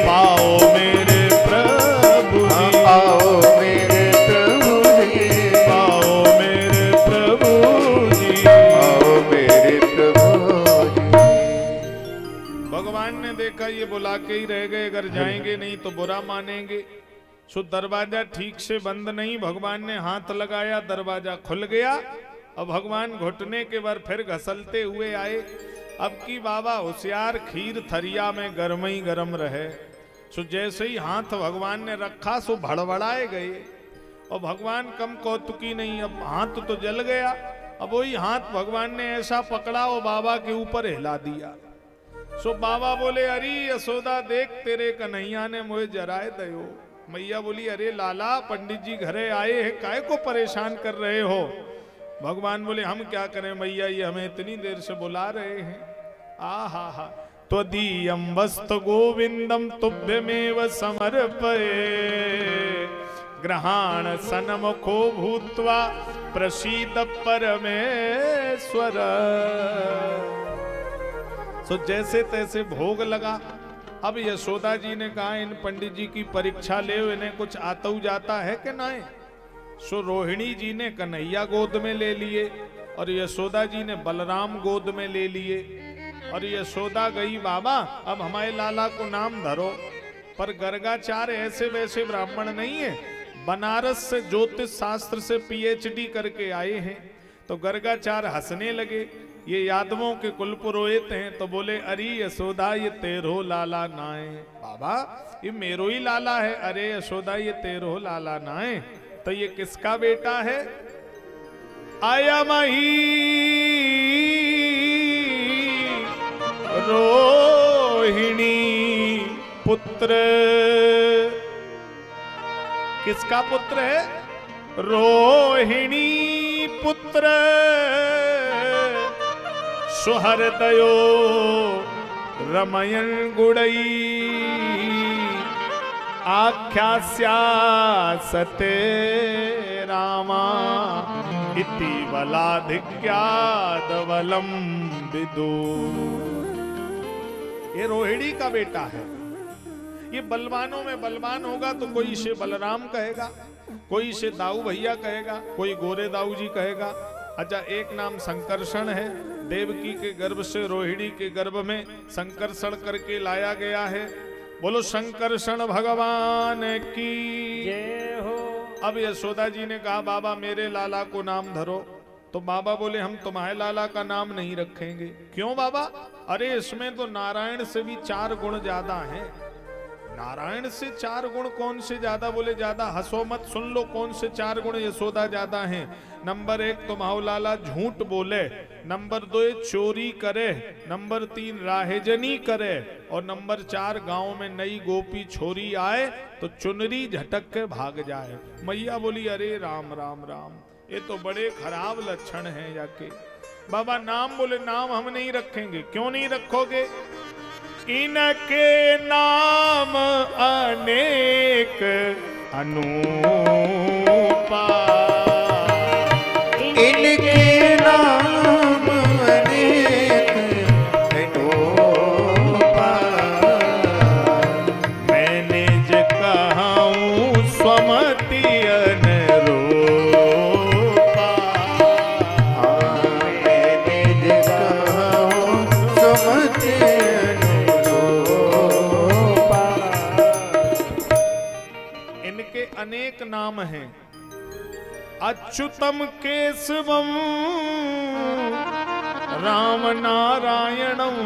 पाओ मेरे प्रभु जी, आओ मेरे प्रभु जी, पाओ मेरे प्रभु जी। आओ मेरे प्रभु जी। भगवान ने देखा ये बुला के ही रह गए, अगर जाएंगे नहीं तो बुरा मानेंगे। सो दरवाजा ठीक से बंद नहीं, भगवान ने हाथ लगाया, दरवाजा खुल गया। अब भगवान घुटने के बार फिर घसलते हुए आए। अब की बाबा होशियार, खीर थरिया में गर्म ही गर्म रहे। सो जैसे ही हाथ भगवान ने रखा सो भड़बड़ाए गए। और भगवान कम कौतुकी नहीं, अब हाथ तो जल गया। अब वही हाथ भगवान ने ऐसा पकड़ा और बाबा के ऊपर हिला दिया। सो बाबा बोले, अरे यशोदा देख तेरे कन्हैया ने मुझे जराए दयो। मैया बोली, अरे लाला पंडित जी घरे आए हैं, काय को परेशान कर रहे हो। भगवान बोले, हम क्या करें मैया, ये हमें इतनी देर से बुला रहे हैं। आहा हा, त्वदीयं वस्तु गोविंदम तुभ्यमेव समर्पये, ग्रहाण सन्मुखो भूत्वा प्रसीद परमेश्वर। सो जैसे तैसे भोग लगा। अब यशोदा जी ने कहा, इन पंडित जी की परीक्षा ले, इन्हें कुछ आता जाता है कि नहीं। सो रोहिणी जी ने कन्हैया गोद में ले लिए और यशोदा जी ने बलराम गोद में ले लिए। और यशोदा गई, बाबा अब हमारे लाला को नाम धरो। पर गर्गाचार्य ऐसे वैसे ब्राह्मण नहीं है, बनारस से ज्योतिष शास्त्र से पीएचडी करके आए हैं। तो गर्गाचार्य हंसने लगे, ये यादवों के कुल पुरोहित हैं। तो बोले, अरे यशोदा ये तेरो लाला नाए। बाबा ये मेरो ही लाला है। अरे यशोदा ये तेरो लाला नाए, तो ये किसका बेटा है। अयमहि रोहिणी पुत्र। किसका पुत्र है। रोहिणी पुत्र सुहृदयो रमयन गुड़ई आख्यास्यासते रामा इति बलाधिक्यादवलम विदु। ये रोहिणी का बेटा है। ये बलवानों में बलवान होगा तो कोई इसे बलराम कहेगा, कोई इसे दाऊ भैया कहेगा, कोई गोरे दाऊ जी कहेगा। अच्छा, एक नाम संकर्षण है, देवकी के गर्भ से रोहिणी के गर्भ में संकर्षण करके लाया गया है। बोलो संकर्षण भगवान की जय हो। अब यशोदा जी ने कहा, बाबा मेरे लाला को नाम धरो। तो बाबा बोले, हम तुम्हारे लाला का नाम नहीं रखेंगे। क्यों बाबा। अरे इसमें तो नारायण से भी 4 गुण ज्यादा हैं। नारायण से 4 गुण कौन से ज्यादा। बोले, ज्यादा हंसो मत, सुन लो कौन से 4 गुण यशोदा ज्यादा हैं। नंबर 1 तुम्हारा लाला झूठ बोले, नंबर 2 चोरी करे, नंबर 3 राहेजनी करे, और नंबर 4 गांव में नई गोपी छोरी आए तो चुनरी झटक के भाग जाए। मैया बोली, अरे राम राम राम, ये तो बड़े खराब लक्षण हैं जाके। बाबा नाम बोले, नाम हम नहीं रखेंगे। क्यों नहीं रखोगे। इनके नाम अनेक अनूपा, इनके नाम अनेक अनूपा, मैंने जो कहूँ स्वमति अनुरूपा। मैंने जो कहूँ स्वमति अनुरूपा। नाम हैं, अच्युतम केशवम राम नारायणम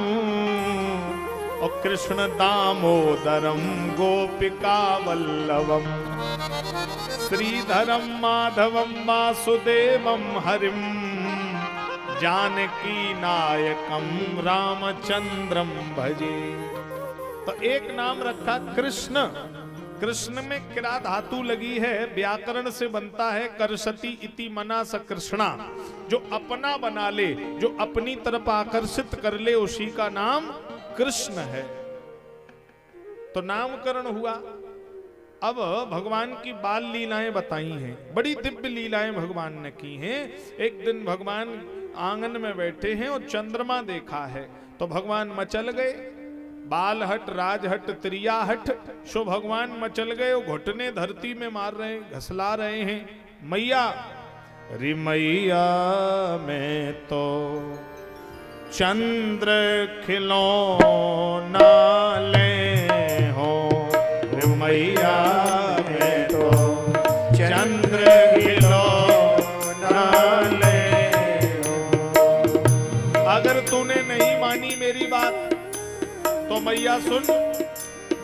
और कृष्ण दामोदरम गोपिका वल्लभम श्रीधरम माधवम वासुदेवम हरिम जानकी नायकम रामचंद्रम भजे। तो एक नाम रखा कृष्ण। कृष्ण में किरा धातु लगी है, व्याकरण से बनता है करसती इति मना स कृष्णा, जो अपना बना ले, जो अपनी तरफ आकर्षित कर ले, उसी का नाम कृष्ण है। तो नामकरण हुआ। अब भगवान की बाल लीलाएं बताई हैं, बड़ी दिव्य लीलाएं भगवान ने की हैं। एक दिन भगवान आंगन में बैठे हैं और चंद्रमा देखा है, तो भगवान मचल गए। बाल हट, राज हट, त्रिया हट, सो भगवान मचल गए और घुटने धरती में मार रहे हैं, घसला रहे हैं। मैया रे मैया मैं तो चंद्र खिलौना ले हो, रे मैया मैं तो चंद्र खिलौना ले हो। अगर तूने नहीं मानी मेरी बात तो मैया सुन,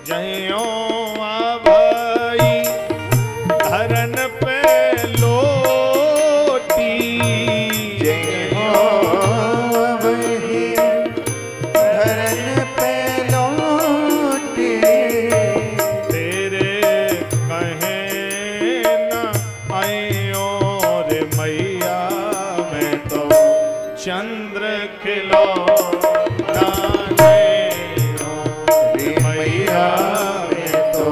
जयो भाई धरन पे लोटी, जयो भाई धरन पे लोटी, तेरे कहे न आयो रे मैया मैं तो चंद्र खिलौना ले, मैं तो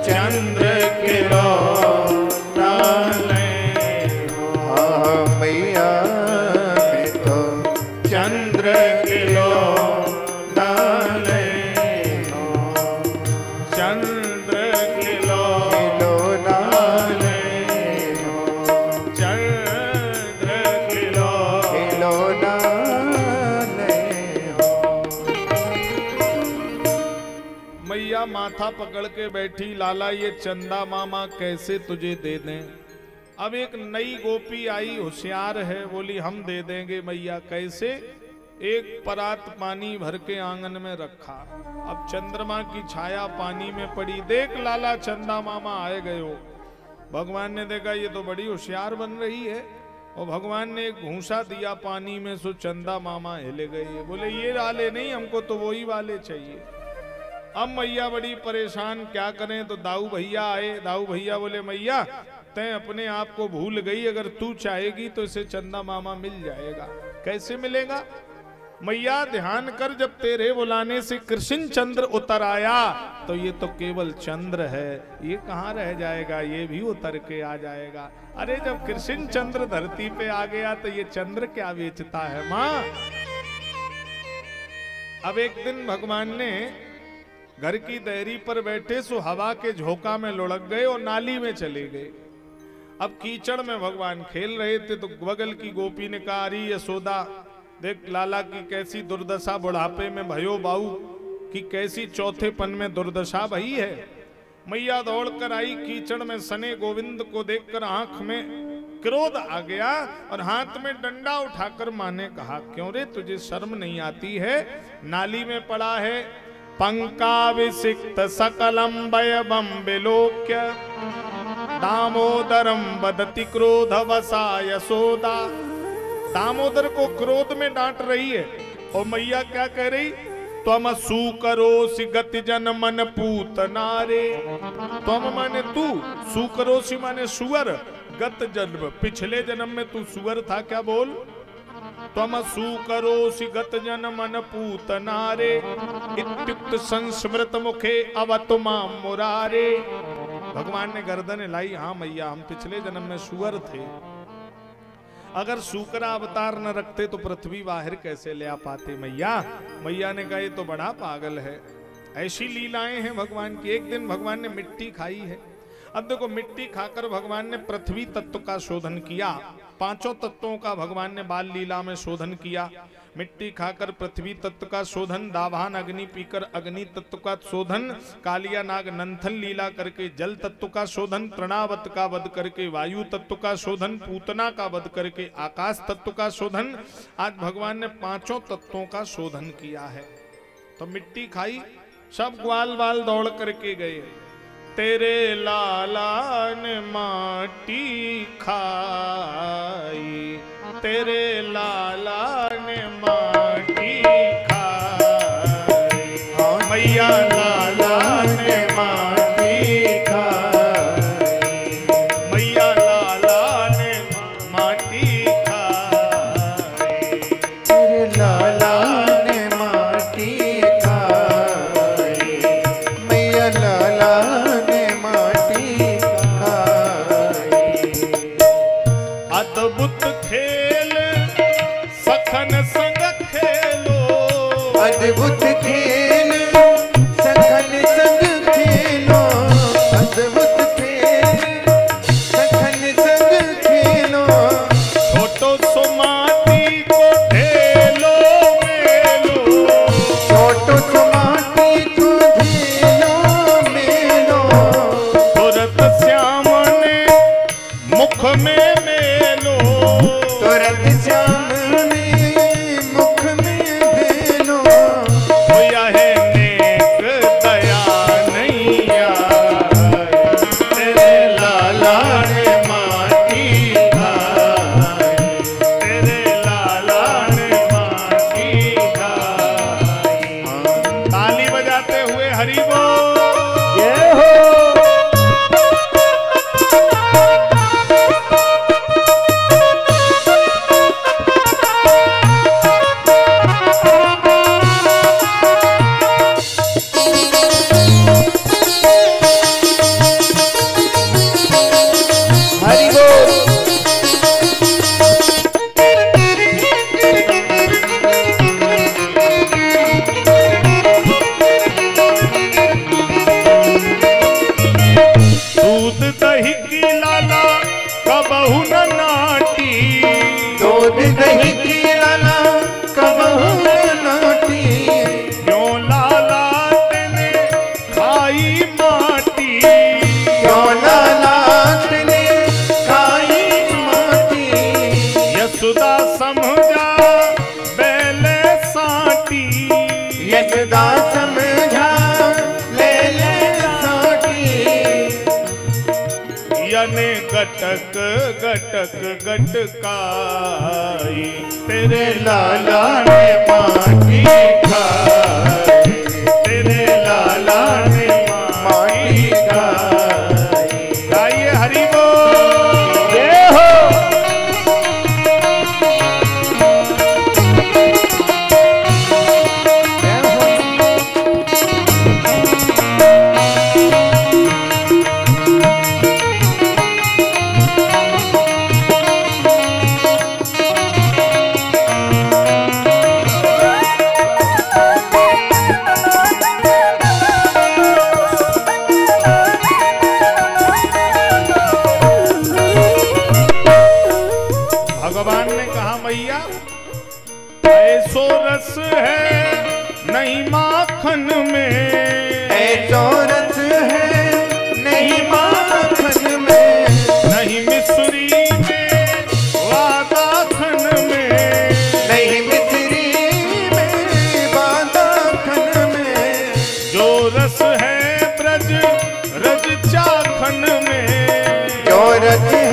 चंद्र खिलौना ले, मैया मैं तो चंद्र खिलौना ले, चंद्र खिलौना ले, चंद्र खिलौना ले। मैया माथा पकड़ के बैठी, लाला ये चंदा मामा कैसे तुझे दे दें। अब एक नई गोपी आई, होशियार है, बोली हम दे देंगे मैया। कैसे? एक परात पानी भर के आंगन में रखा, अब चंद्रमा की छाया पानी में पड़ी, देख लाला चंदा मामा आए गए हो। भगवान ने देखा ये तो बड़ी होशियार बन रही है, और भगवान ने एक घूंसा दिया पानी में, सो चंदा मामा हिले गए। बोले ये वाले नहीं, हमको तो वही वाले चाहिए। अब मैया बड़ी परेशान, क्या करें। तो दाऊ भैया आए। दाऊ भैया बोले मैया तय अपने आप को भूल गई, अगर तू चाहेगी तो इसे चंदा मामा मिल जाएगा। कैसे मिलेगा? मैया ध्यान कर, जब तेरे बुलाने से कृष्ण चंद्र उतर आया तो ये तो केवल चंद्र है, ये कहाँ रह जाएगा, ये भी उतर के आ जाएगा। अरे जब कृष्ण चंद्र धरती पे आ गया तो ये चंद्र क्या बेचता है माँ। अब एक दिन भगवान ने घर की देहरी पर बैठे, सो हवा के झोंका में लुढ़क गए और नाली में चले गए। अब कीचड़ में भगवान खेल रहे थे, तो बगल की गोपी ने कहा अरे यशोदा देख लाला की कैसी दुर्दशा, बुढ़ापे में भयो बाऊ की कैसी चौथेपन में दुर्दशा भई है। मैया दौड़ कर आई, कीचड़ में सने गोविंद को देखकर आंख में क्रोध आ गया और हाथ में डंडा उठाकर मां ने कहा क्यों रे तुझे शर्म नहीं आती है, नाली में पड़ा है। पंकाविसिक्त सकलम वयवम विलोक्य दामोदरम वदति क्रोध वसा यशोदा। दामोदर को क्रोध में डांट रही है और मैया क्या कह रही, त्वम सुकरोसि गति जन मन पूत नारे। त्वम माने तू, सुकरोसि माने सुअर, गत जन्म पिछले जन्म में तू सुअर था क्या बोल। त्वम सुकरोसि गत जन मन पूत नारे इत्युक्त संस्मृत मुखे अवतु मां मुरारे। भगवान ने गर्दन हिलाई, हाँ मैया हम पिछले जन्म में सुअर थे, अगर सूकरा अवतार न रखते तो पृथ्वी बाहर कैसे ले आ पाते मैया। मैया ने कहा ये तो बड़ा पागल है। ऐसी लीलाएं हैं भगवान की। एक दिन भगवान ने मिट्टी खाई है। अब देखो मिट्टी खाकर भगवान ने पृथ्वी तत्व का शोधन किया, पांचों तत्वों का भगवान ने बाल लीला में शोधन किया। मिट्टी खाकर पृथ्वी तत्व का शोधन, दावान अग्नि पीकर अग्नि तत्व का शोधन, कालिया नाग नंथन लीला करके जल तत्व का शोधन, तृणावत का वध करके वायु तत्व का शोधन, पूतना का वध करके आकाश तत्व का शोधन। आज भगवान ने पांचों तत्वों का शोधन किया है। तो मिट्टी खाई, सब ग्वाल वाल दौड़ करके गए। तेरे लाला ने माटी खाई, तेरे लाला ने माटी खाई, मैया लाला ने माटी खाई, मैया लाला ने माटी खाई, तेरे लाला ने माटी खाई, मैया लाला अद्भुत खेल सखन संग खेलो, अद्भुत खेल सखन संग खेलो, अद्भुत खेल सखन संग खेलो, छोटो सो माटी को ढेलो मेलो, छोटो सो माटी को ढेलो मेलो, तुरत श्याम ने मुख में मेलो, तुरंत श्याम ने मुख में मेलो, होया है नेक दया नैया, तेरे लाला ने माटी खाई, तेरे लाला ने माटी खाई। ताली बजाते हुए हरि बोल, जय हो। गटक गटक गटकाई, तेरे लाला ने माटी खाई, तेरे लाला ने माटी खाई। गाइए हरि बोल, जय हो। भगवान ने कहा मैया ऐसो रस है नहीं माखन में, ऐसो रस है नहीं माखन में, नहीं मिश्री में वादाखन में, नहीं मिश्री में वादाखन में, जो रस है ब्रज रज चाखन में, जो रस है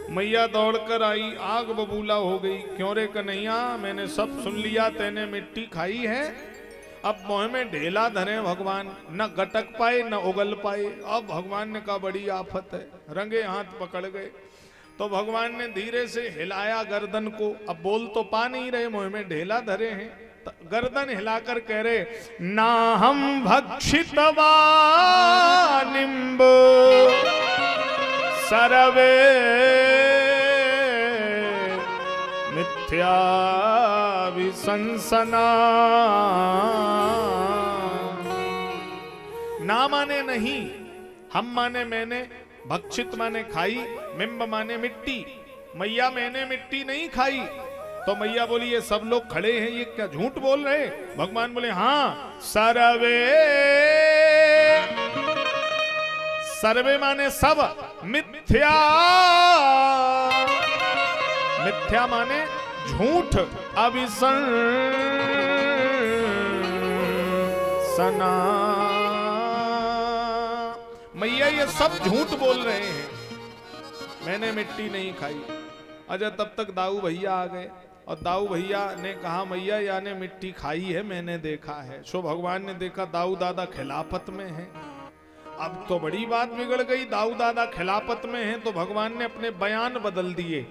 मैया दौड़कर आई, आग बबूला हो गई। क्यों रे कन्हैया, मैंने सब सुन लिया, तैने मिट्टी खाई है अब मोह में ढेला धरे भगवान, न गटक पाए न उगल पाए। अब भगवान ने कहा बड़ी आफत है, रंगे हाथ पकड़ गए। तो भगवान ने धीरे से हिलाया गर्दन को, अब बोल तो पा नहीं रहे, मोह में ढेला धरे हैं। गर्दन हिलाकर कह रहे, ना हम भक्षितवा निम्ब सर्वे मिथ्या विसंसना। ना माने नहीं, हम माने मैंने, भक्षित माने खाई, मिम्ब माने मिट्टी। मैया मैंने मिट्टी नहीं खाई। तो मैया बोली ये सब लोग खड़े हैं, ये क्या झूठ बोल रहे हैं? भगवान बोले हाँ, सर्वे, सर्वे माने सब, मिथ्या, मिथ्या माने झूठ, अविसंसना। मैया ये सब झूठ बोल रहे हैं, मैंने मिट्टी नहीं खाई। अच्छा तब तक दाऊ भैया आ गए और दाऊ भैया ने कहा मैया या ने मिट्टी खाई है, मैंने देखा है। सो भगवान ने देखा दाऊ दादा खिलाफत में है। अब तो बड़ी बात बिगड़ गई, दाऊ दादा खिलाफत में हैं। तो भगवान ने अपने बयान बदल दिए,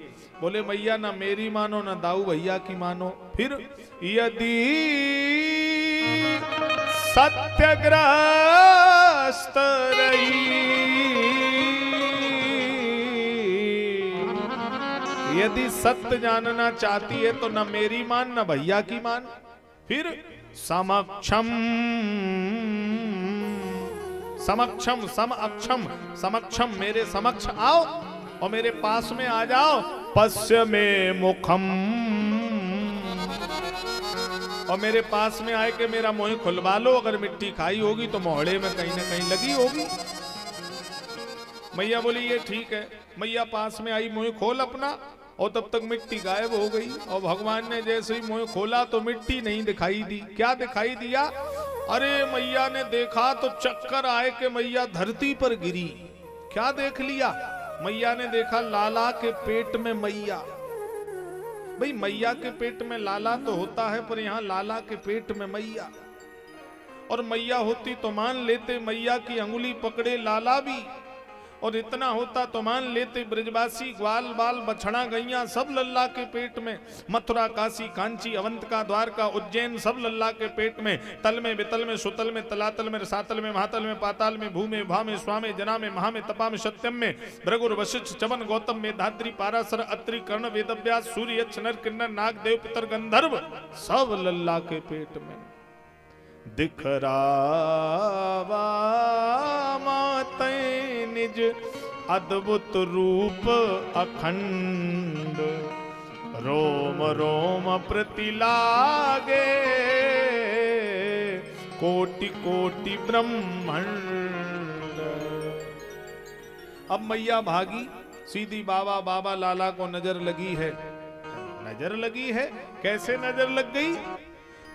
बोले मैया ना मेरी मानो ना दाऊ भैया की मानो। फिर यदि सत्यग्रस्त रही, यदि सत्य जानना चाहती है तो न मेरी मान न भैया की मान। फिर समक्षम, समक्षम, समक्षम, समक्षम, मेरे समक्ष आओ और मेरे पास में आ जाओ। पश्य में मुखम, और मेरे पास में आए के मेरा मुंह खुलवा लो। अगर मिट्टी खाई होगी तो मोहड़े में कहीं ना कहीं लगी होगी। मैया बोली ये ठीक है। मैया पास में आई, मुंह खोल अपना, और तब तक मिट्टी गायब हो गई। और भगवान ने जैसे ही मुंह खोला तो मिट्टी नहीं दिखाई दी। क्या दिखाई दिया? अरे मैया ने देखा तो चक्कर आए कि मैया धरती पर गिरी। क्या देख लिया? मैया ने देखा लाला के पेट में मैया। भाई मैया के पेट में लाला तो होता है, पर यहाँ लाला के पेट में मैया। और मैया होती तो मान लेते मैया की अंगुली पकड़े लाला भी, और इतना होता तो मान लेते ब्रजवासी ग्वाल बाल बछड़ा गैया सब लल्ला के पेट में। मथुरा काशी कांची अवंतिका द्वारका उज्जैन सब लल्ला के पेट में। तल में वितल में सुतल में तलातल में रसातल में महातल में पाताल में भू में भा में स्वा में जना में महा में तपा में सत्यम में भृगुर वशिष्ठ चवन गौतम में धात्री पारासर अत्रि कर्ण वेदव्यास सूर्य यक्ष नर किन्नर नाग देव पितर गंधर्व सब लल्ला के पेट में। दिखरावा माते निज अद्भुत रूप अखंड, रोम रोम प्रति लागे कोटि कोटि ब्रह्मांड। अब मैया भागी, सीधी बाबा बाबा लाला को नजर लगी है। नजर लगी है, कैसे नजर लग गई?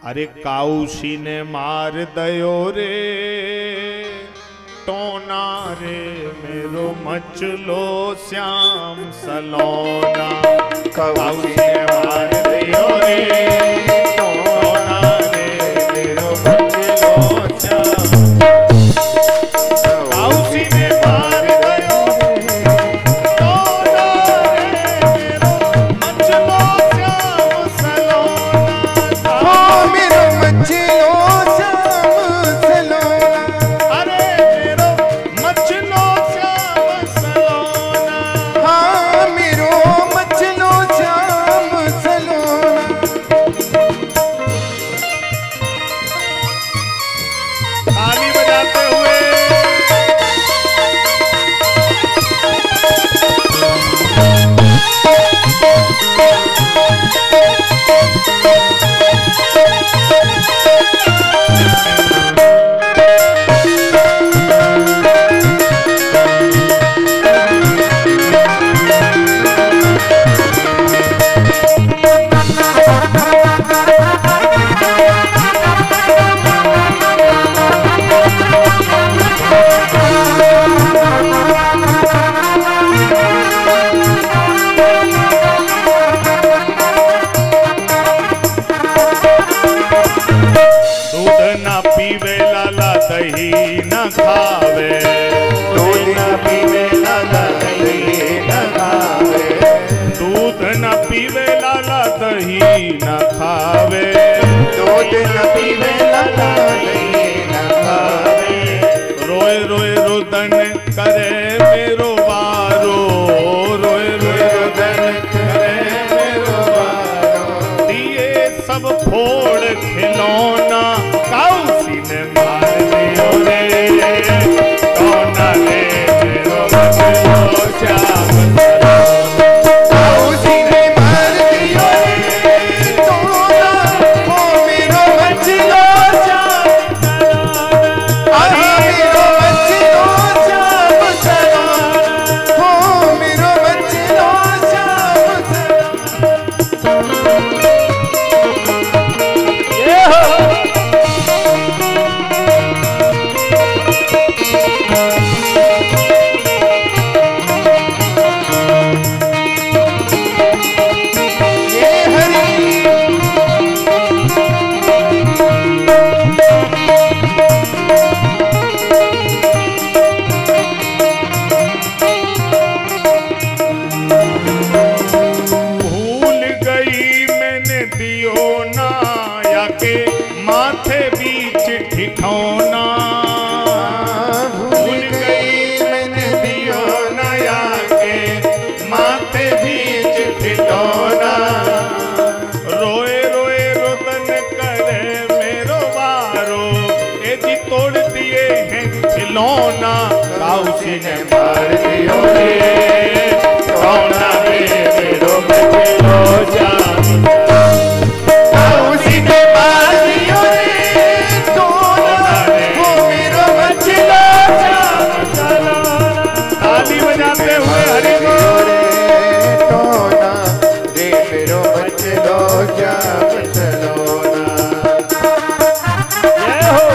अरे काउसी ने मार दयो रे टोना रे, मेरो मचलो श्याम सलोना। काउसी ने मार दयो रे टोना रे, मेरो मचलो श्याम। काउसी ने मार दयो टोना रे, मेरो मचलो श्याम सलोना। हो मेरो मचलो श्याम सलोना। अरे मेरो मचलो श्याम सलोना। हाँ मेरो मचलो श्याम सलोना। दही न खावे, दूध न पीवे लला दही न खावे। रोए रोए रुदन करे मेरो वारो, रोए रोए रुदन करे मेरो वारो। दिए सब फोड़ खिलौना काउसी ने मार दियो रे, कौना ले मेरो बचलो श्याम सरोना। काउसी ने मार दियो रे कौना हो मेरो बचलो श्याम सरोना। अरे मेरो बचलो श्याम सरोना, हो मेरो बचलो श्याम सरोना। ये हो ये हरि भूल गई मैंने दियो ना या के माथे बीच ठिठौना। भूल गई मैंने दियो नया के माथे बीच ठिठौना। रोए रोए रुदन करे मेरो वारो, ए जी तोड़ दिए हैं खिलौना काउसी ने मार दियो रे, कौना रे मेरो बचलो श्याम। काउसी ने मार दियो रे कौना हो मेरो बचलो श्याम सरोना। ताली बजाते हुए हरि बोल। रे कौना रे मेरो बचलो श्याम सरोना। जय हो।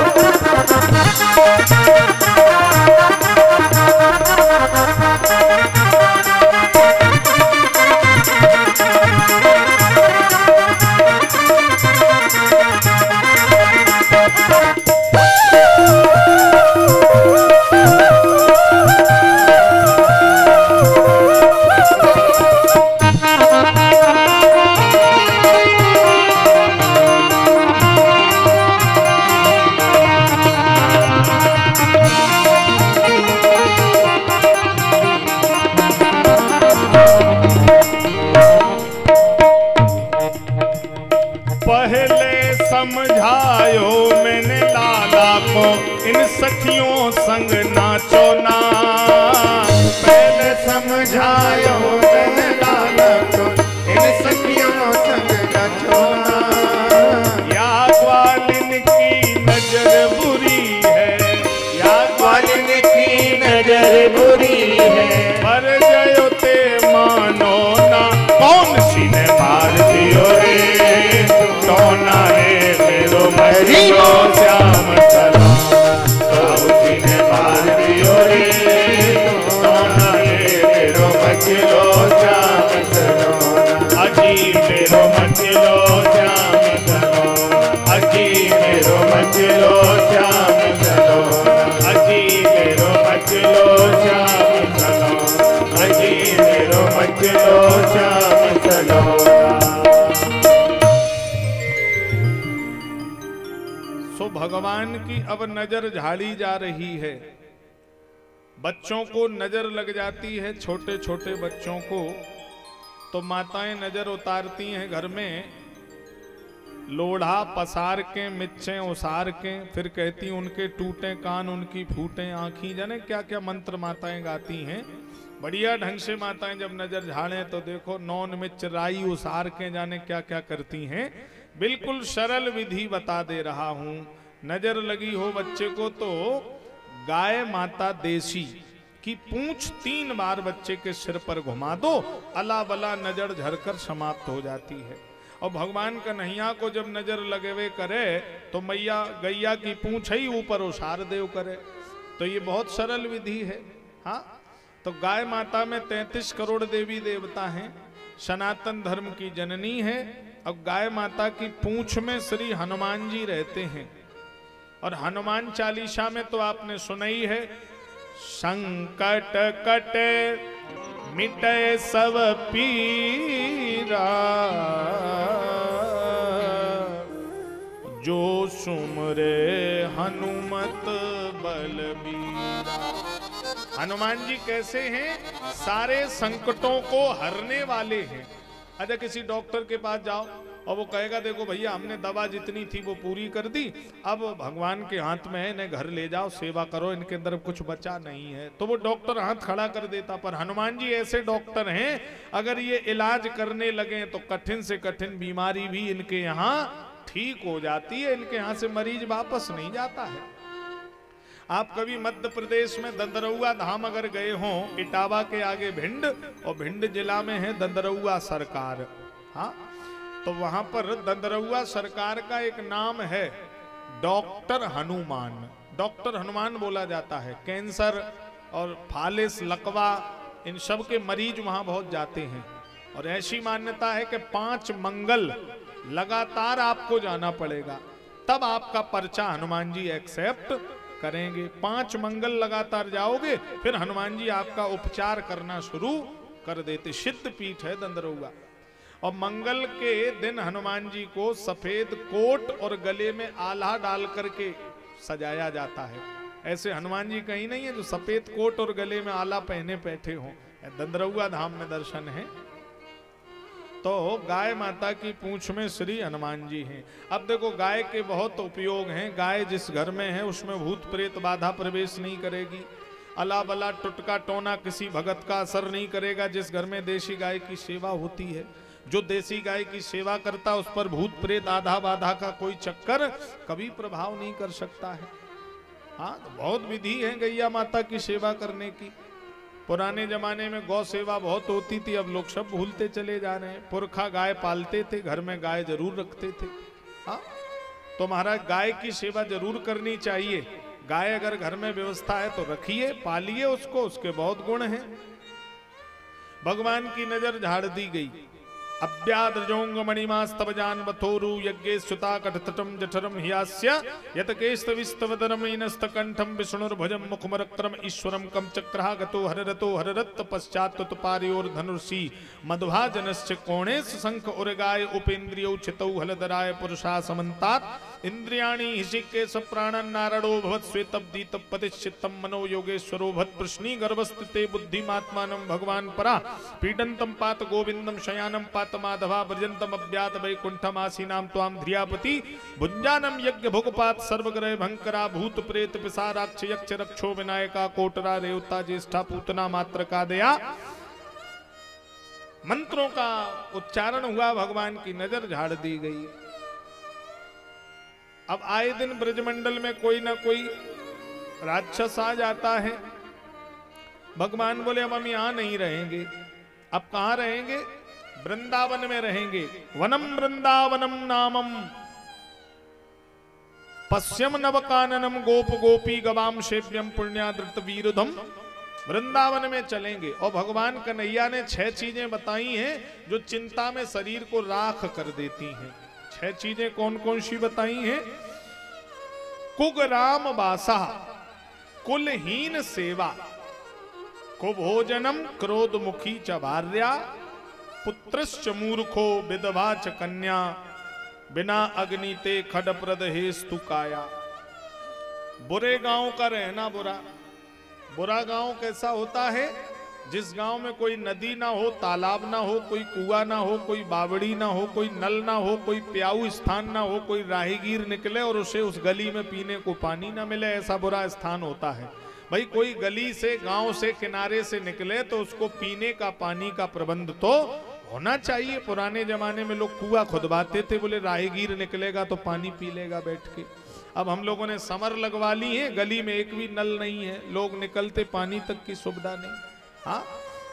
पहले समझायो मैंने लाला को इन सखियों संग नाचो ना। पहले समझायो मैंने लाला को इन सखियों संग नाचो ना। या ग्वालिन की नजर बुरी है, या ग्वालिन की नजर बुरी है। पर जयो ते मानो ना, कौन सी ने मार दियो रे, कौना रे मेरो बचलो श्याम सरोना। काउसी ने मार दियो रे, कौना रे मेरो बचलो श्याम सरोना। अजी मेरो बचलो श्याम सरोना, अजी मेरो बचलो श्याम सरोना, अजी मेरो बचलो श्याम सरोना, अजी मेरो बचलो श्याम सरोना। सो भगवान की अब नजर झाड़ी जा रही है, बच्चों को नजर लग जाती है, छोटे छोटे बच्चों को तो माताएं नजर उतारती हैं घर में, लोढ़ा पसार के मिर्चें उसार के, फिर कहती उनके टूटे कान उनकी फूटे आंखी, जाने क्या क्या मंत्र माताएं गाती हैं। बढ़िया ढंग से माताएं जब नजर झाड़ें तो देखो नौन मिर्च राई उसार के जाने क्या क्या करती हैं। बिल्कुल सरल विधि बता दे रहा हूं। नजर लगी हो बच्चे को तो गाय माता देसी की पूंछ 3 बार बच्चे के सिर पर घुमा दो, अला बला नजर झरकर समाप्त हो जाती है। और भगवान कन्हैया को जब नजर लगे हुए करे तो मैया गैया की पूंछ ही ऊपर उसार देव करे। तो ये बहुत सरल विधि है। हाँ, तो गाय माता में 33 करोड़ देवी देवता हैं, सनातन धर्म की जननी है। अब गाय माता की पूंछ में श्री हनुमान जी रहते हैं। और हनुमान चालीसा में तो आपने सुना ही है, संकट कटे मिटे सब पीरा, जो सुमरे हनुमत बलबीरा। हनुमान जी कैसे हैं? सारे संकटों को हरने वाले हैं। अच्छा किसी डॉक्टर के पास जाओ और वो कहेगा देखो भैया हमने दवा जितनी थी वो पूरी कर दी, अब भगवान के हाथ में है, इन्हें घर ले जाओ, सेवा करो, इनके अंदर कुछ बचा नहीं है, तो वो डॉक्टर हाथ खड़ा कर देता। पर हनुमान जी ऐसे डॉक्टर हैं, अगर ये इलाज करने लगे तो कठिन से कठिन बीमारी भी इनके यहाँ ठीक हो जाती है, इनके यहाँ से मरीज वापस नहीं जाता है। आप कभी मध्य प्रदेश में दंदरौआ धाम अगर गए हों, इटावा के आगे भिंड, और भिंड जिला में है दंदरौआ सरकार, हाँ, तो वहां पर दंदरौआ सरकार का एक नाम है डॉक्टर हनुमान। डॉक्टर हनुमान बोला जाता है। कैंसर और फालिस, लकवा, इन सब के मरीज वहां बहुत जाते हैं। और ऐसी मान्यता है कि 5 मंगल लगातार आपको जाना पड़ेगा, तब आपका पर्चा हनुमान जी एक्सेप्ट करेंगे। 5 मंगल लगातार जाओगे, फिर हनुमान जी आपका उपचार करना शुरू कर देते। सिद्ध पीठ है दंदरौआ। और मंगल के दिन हनुमान जी को सफेद कोट और गले में आल्हा डाल करके सजाया जाता है। ऐसे हनुमान जी कहीं नहीं है जो सफेद कोट और गले में आला पहने बैठे हों। दंदरौआ धाम में दर्शन है। तो गाय माता की पूंछ में श्री हनुमान जी हैं। अब देखो गाय के बहुत उपयोग हैं। गाय जिस घर में है उसमें भूत प्रेत बाधा प्रवेश नहीं करेगी। अला बला टुटका टोना किसी भगत का असर नहीं करेगा। जिस घर में देशी गाय की सेवा होती है, जो देसी गाय की सेवा करता उस पर भूत प्रेत आधा बाधा का कोई चक्कर कभी प्रभाव नहीं कर सकता है। हाँ, तो बहुत विधि है गैया माता की सेवा करने की। पुराने जमाने में गौ सेवा बहुत होती थी, अब लोग सब भूलते चले जा रहे हैं। पुरखा गाय पालते थे, घर में गाय जरूर रखते थे। हाँ, तो महाराज गाय की सेवा जरूर करनी चाहिए। गाय अगर घर में व्यवस्था है तो रखिए, पालिए उसको, उसके बहुत गुण हैं। भगवान की नजर झाड़ दी गई। अभ्याद्रजोंग मणिमास्तव जान बथोरु यज्ञे सुता कटतटम जठरम हियास्य यतकेस्तविस्तवदरम इनस्तकंठम विष्णुर्भुजम मुखमरक्रम ईश्वरम कम चक्रहा गतो हररत पश्चात तुपारियोर धनुषी मध्वाजनश्च कोणेश शंख उर्गाय उपेन्द्रियौ चितौ हलधराय पुरुषा समन्तात इंद्रियाणि ऋषिकेश प्राणन नारदो भवत् श्वेतब्दीत पतिश्चित्तम मनो योगेश्वरो भत् प्रश्नी गर्भस्थिते बुद्धिमात्मानं भगवान परा पीडंतम पात गोविंदम शयानम पात माधवा ब्रजंतम अव्यात वैकुंठम आसीनाम त्वाम ध्रियापति भुंजानम यज्ञ भुगपात सर्वग्रह भंकरा भूत प्रेत पिशाराक्ष यक्ष रक्षो विनायका कोटरा रेवता ज्येष्ठा पूतना मात्र का दया। मंत्रों का उच्चारण हुआ, भगवान की नजर झाड़ दी गई। अब आए दिन ब्रजमंडल में कोई ना कोई राक्षस आ जाता है। भगवान बोले अब हम यहां नहीं रहेंगे। अब कहां रहेंगे? वृंदावन में रहेंगे। वनम वृंदावनम नामम पश्यम नवकाननम गोप गोपी गवाम सेव्यम पुण्यादृत वीरुधम। वृंदावन में चलेंगे। और भगवान कन्हैया ने 6 चीजें बताई हैं जो चिंता में शरीर को राख कर देती हैं। 6 चीजें कौन कौन सी बताई हैं? कुगराम वासा, कुलहीन सेवा, कुभोजनम क्रोधमुखी च भार्या, पुत्रश्च मूर्खो विधवा च कन्या, बिना अग्निते खडप्रद हेस्तु काया। बुरे गांव का रहना बुरा। बुरा गांव कैसा होता है? जिस गांव में कोई नदी ना हो, तालाब ना हो, कोई कुआं ना हो, कोई बावड़ी ना हो, कोई नल ना हो, कोई प्याऊ स्थान ना हो, कोई राहीगीर निकले और उसे उस गली में पीने को पानी ना मिले, ऐसा बुरा स्थान होता है। भाई कोई गली से, गांव से, किनारे से निकले तो उसको पीने का पानी का प्रबंध तो होना चाहिए। पुराने जमाने में लोग कुआं खुदवाते थे, बोले राहीगीर निकलेगा तो पानी पी लेगा बैठ के। अब हम लोगों ने समर लगवा ली है, गली में एक भी नल नहीं है, लोग निकलते पानी तक की सुविधा नहीं। हाँ,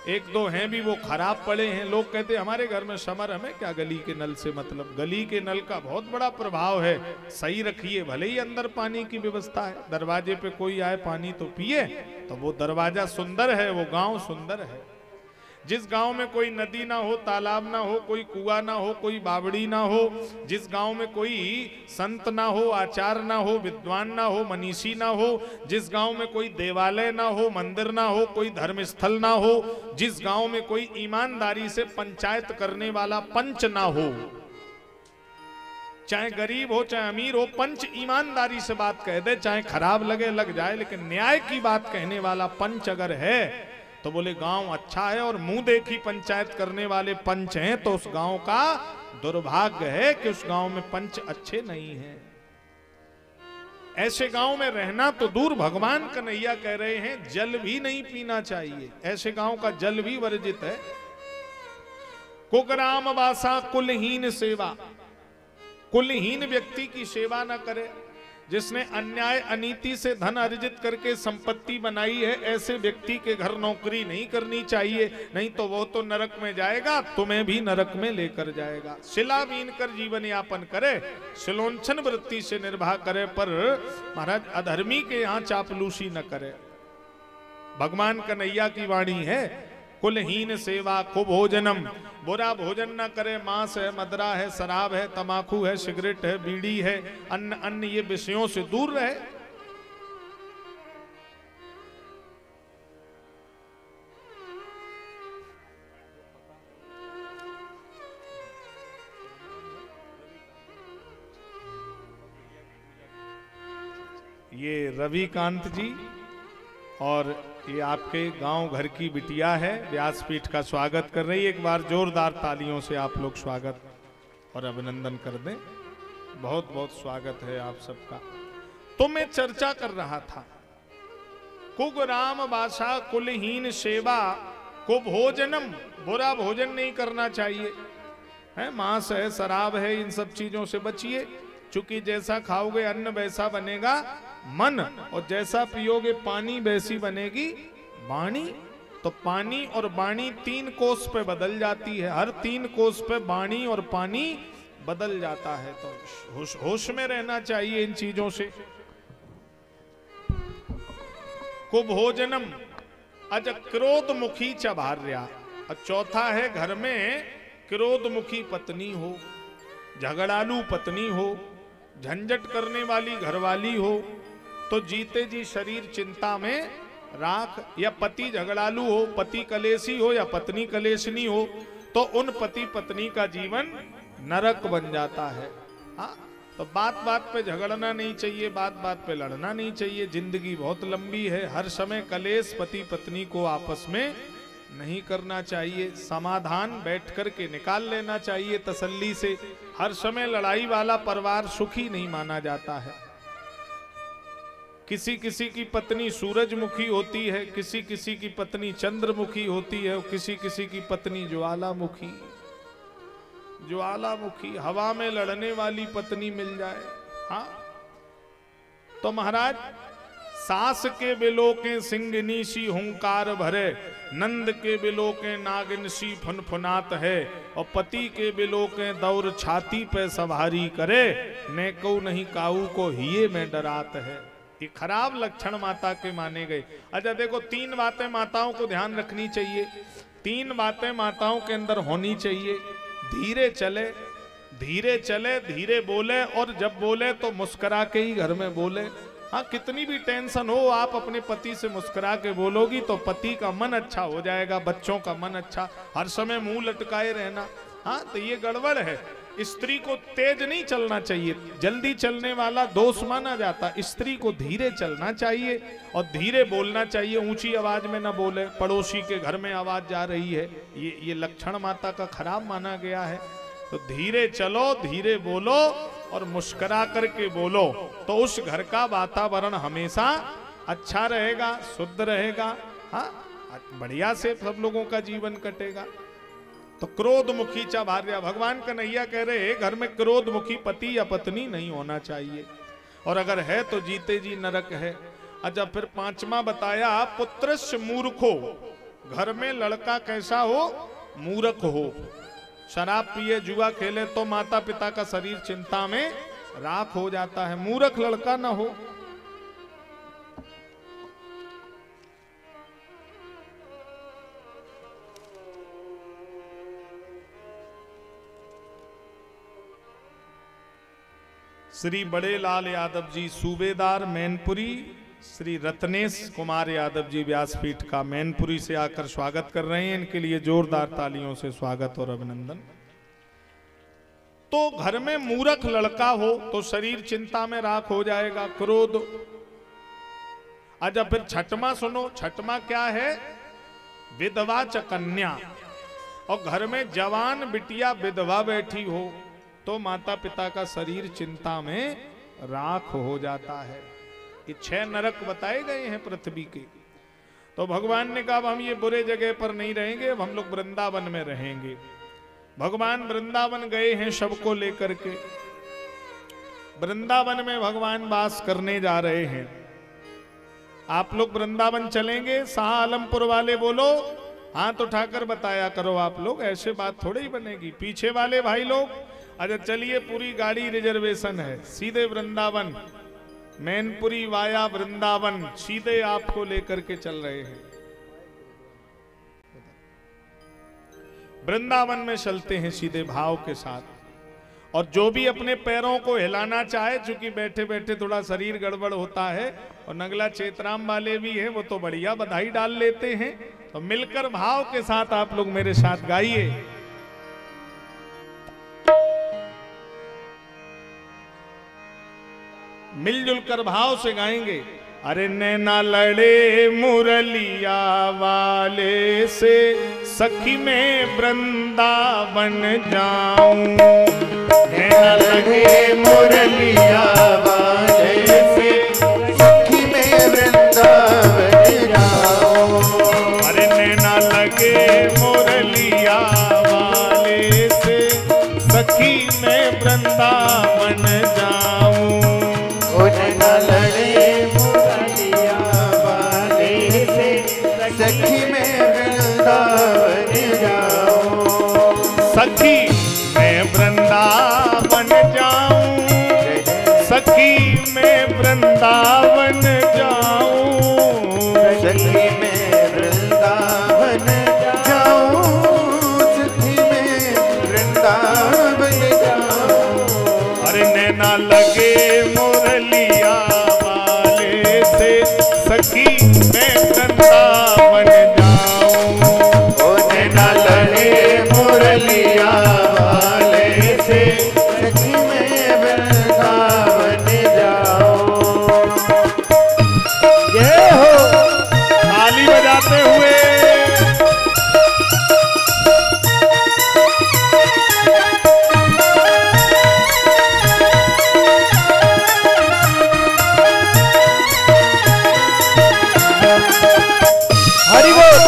1-2 हैं भी, वो खराब पड़े हैं। लोग कहते हमारे घर में समर, हमें क्या गली के नल से मतलब। गली के नल का बहुत बड़ा प्रभाव है। सही रखिए, भले ही अंदर पानी की व्यवस्था है, दरवाजे पे कोई आए पानी तो पिए, तो वो दरवाजा सुंदर है, वो गांव सुंदर है। जिस गांव में कोई नदी ना हो, तालाब ना हो, कोई कुआं ना हो, कोई बावड़ी ना हो, जिस गांव में कोई संत ना हो, आचार ना हो, विद्वान ना हो, मनीषी ना हो, जिस गांव में कोई देवालय ना हो, मंदिर ना हो, कोई धर्म स्थल ना हो, जिस गांव में कोई ईमानदारी से पंचायत करने वाला पंच ना हो, चाहे गरीब हो चाहे अमीर हो, पंच ईमानदारी से बात कह दे, चाहे खराब लगे लग जाए, लेकिन न्याय की बात कहने वाला पंच अगर है तो बोले गांव अच्छा है। और मुंह देखी पंचायत करने वाले पंच हैं तो उस गांव का दुर्भाग्य है कि उस गांव में पंच अच्छे नहीं हैं। ऐसे गांव में रहना तो दूर, भगवान कन्हैया कह रहे हैं जल भी नहीं पीना चाहिए, ऐसे गांव का जल भी वर्जित है। कुग्राम वासा कुलहीन सेवा, कुलहीन व्यक्ति की सेवा न करे। जिसने अन्याय अनीति से धन अर्जित करके संपत्ति बनाई है, ऐसे व्यक्ति के घर नौकरी नहीं करनी चाहिए, नहीं तो वो तो नरक में जाएगा, तुम्हें भी नरक में लेकर जाएगा। शिला बीन कर जीवन यापन करे, शिलोंछन वृत्ति से निर्वाह करे, पर महाराज अधर्मी के यहाँ चापलूसी न करे। भगवान कन्हैया की वाणी है, कुलहीन सेवा कुभोजनम, बुरा भोजन न करे, मांस है, मदरा है, शराब है, तमाकू है, सिगरेट है, बीड़ी है, अन्न ये विषयों से दूर रहे। ये रविकांत जी और ये आपके गांव घर की बिटिया है, व्यासपीठ का स्वागत कर रही है। एक बार जोरदार तालियों से आप लोग स्वागत और अभिनंदन कर दें। बहुत बहुत स्वागत है आप सबका। तो मैं चर्चा कर रहा था, कुग्राम वासा कुलहीन सेवा कुभोजनम, बुरा भोजन नहीं करना चाहिए, है मांस है, शराब है, इन सब चीजों से बचिए, चूंकि जैसा खाओगे अन्न वैसा बनेगा मन, और जैसा पियोगे पानी वैसी बनेगी वाणी। तो पानी और वाणी 3 कोस पे बदल जाती है, हर 3 कोस पे वाणी और पानी बदल जाता है। तो होश में रहना चाहिए इन चीजों से। कुभोजनम अज क्रोधमुखी च भार्या, और चौथा है घर में क्रोधमुखी पत्नी हो, झगड़ालू पत्नी हो, झंझट करने वाली घरवाली हो, तो जीते जी शरीर चिंता में राख। या पति झगड़ालू हो, पति कलेशी हो या पत्नी कलेशनी हो, तो उन पति पत्नी का जीवन नरक बन जाता है। हाँ, तो बात बात पे झगड़ना नहीं चाहिए, बात बात पे लड़ना नहीं चाहिए। जिंदगी बहुत लंबी है, हर समय कलेश पति पत्नी को आपस में नहीं करना चाहिए। समाधान बैठ कर के निकाल लेना चाहिए तसल्ली से। हर समय लड़ाई वाला परिवार सुखी नहीं माना जाता है। किसी किसी की पत्नी सूरजमुखी होती है, किसी किसी की पत्नी चंद्रमुखी होती है, और किसी किसी की पत्नी ज्वालामुखी। ज्वालामुखी हवा में लड़ने वाली पत्नी मिल जाए, हाँ तो महाराज सास के बिलोके सिंगनी सी हुंकार भरे, नंद के बिलोके नागिन सी फुनफुनात है, और पति के बिलोके दौर छाती पे सवारी करे, ने को नहीं काऊ को हिये में डरात है। ये खराब लक्षण माता के माने गए। अच्छा देखो, 3 बातें माताओं को ध्यान रखनी चाहिए, 3 बातें माताओं के अंदर होनी चाहिए। धीरे चले, धीरे चले, धीरे बोले, और जब बोले तो मुस्कुरा के ही घर में बोले। हाँ, कितनी भी टेंशन हो, आप अपने पति से मुस्कुरा के बोलोगी तो पति का मन अच्छा हो जाएगा, बच्चों का मन अच्छा। हर समय मुंह लटकाए रहना, हाँ तो ये गड़बड़ है। स्त्री को तेज नहीं चलना चाहिए, जल्दी चलने वाला दोष माना जाता। स्त्री को धीरे चलना चाहिए और धीरे बोलना चाहिए, ऊंची आवाज में ना बोले, पड़ोसी के घर में आवाज जा रही है, ये लक्षण माता का खराब माना गया है। तो धीरे चलो, धीरे बोलो और मुस्कुरा करके बोलो, तो उस घर का वातावरण हमेशा अच्छा रहेगा, शुद्ध रहेगा, हाँ बढ़िया से सब लोगों का जीवन कटेगा। तो क्रोधमुखी चा भार्या, भगवान कन्हैया कह रहे घर में क्रोधमुखी पति या पत्नी नहीं होना चाहिए, और अगर है तो जीते जी नरक है। अच्छा, फिर 5वां बताया पुत्रस्य मूर्खो, घर में लड़का कैसा हो, मूर्ख हो, शराब पिए, जुआ खेले तो माता पिता का शरीर चिंता में राख हो जाता है। मूर्ख लड़का ना हो। श्री बड़े लाल यादव जी सूबेदार मैनपुरी, श्री रत्नेश कुमार यादव जी व्यासपीठ का मैनपुरी से आकर स्वागत कर रहे हैं। इनके लिए जोरदार तालियों से स्वागत और अभिनंदन। तो घर में मूर्ख लड़का हो तो शरीर चिंता में राख हो जाएगा, क्रोध। अच्छा फिर छठवां सुनो, छठवां क्या है? विधवा च कन्या। और घर में जवान बिटिया विधवा बैठी हो तो माता पिता का शरीर चिंता में राख हो जाता है। ये 6 नरक बताए गए हैं पृथ्वी के। तो भगवान ने कहा अब हम ये बुरे जगह पर नहीं रहेंगे, अब हम लोग वृंदावन में रहेंगे। भगवान वृंदावन गए हैं सबको लेकर के। वृंदावन में भगवान वास करने जा रहे हैं। आप लोग वृंदावन चलेंगे? शाह आलमपुर वाले बोलो, हाथ उठाकर बताया करो आप लोग, ऐसे बात थोड़ी ही बनेगी। पीछे वाले भाई लोग, अच्छा चलिए पूरी गाड़ी रिजर्वेशन है, सीधे वृंदावन, मैनपुरी वाया वृंदावन, सीधे आपको लेकर के चल रहे हैं। वृंदावन में चलते हैं सीधे भाव के साथ। और जो भी अपने पैरों को हिलाना चाहे, चूंकि बैठे बैठे थोड़ा शरीर गड़बड़ होता है, और नगला चेतराम वाले भी हैं, वो तो बढ़िया बधाई डाल लेते हैं। तो मिलकर भाव के साथ आप लोग मेरे साथ गाइए। मिलजुल कर भाव से गाएंगे। अरे नैना लड़े मुरलिया वाले से, सखी में वृंदावन जाऊं। नैना लगे मुरलिया वाले से, सखी में वृंदावन जाऊं। अरे नैना लगे मुरलिया वाले से, सखी में वृंदावन जाऊं। नैना लड़े मुरलिया वाले से, सखी में वृंदावन जाऊं। सखी मैं वृंदावन जाऊं, सखी मैं वृंदावन जाऊं। सखी में वृंदावन जाऊं, सखी में वृंदावन जाऊं। अरे नैना लगे मुरलिया वाले से, सखी मैं वृंदावन जाऊं। ओ नैना लगे मुरलिया वाले से, सखी में वृंदावन जाऊं। ये हो ताली बजाते हुए हरि बोल।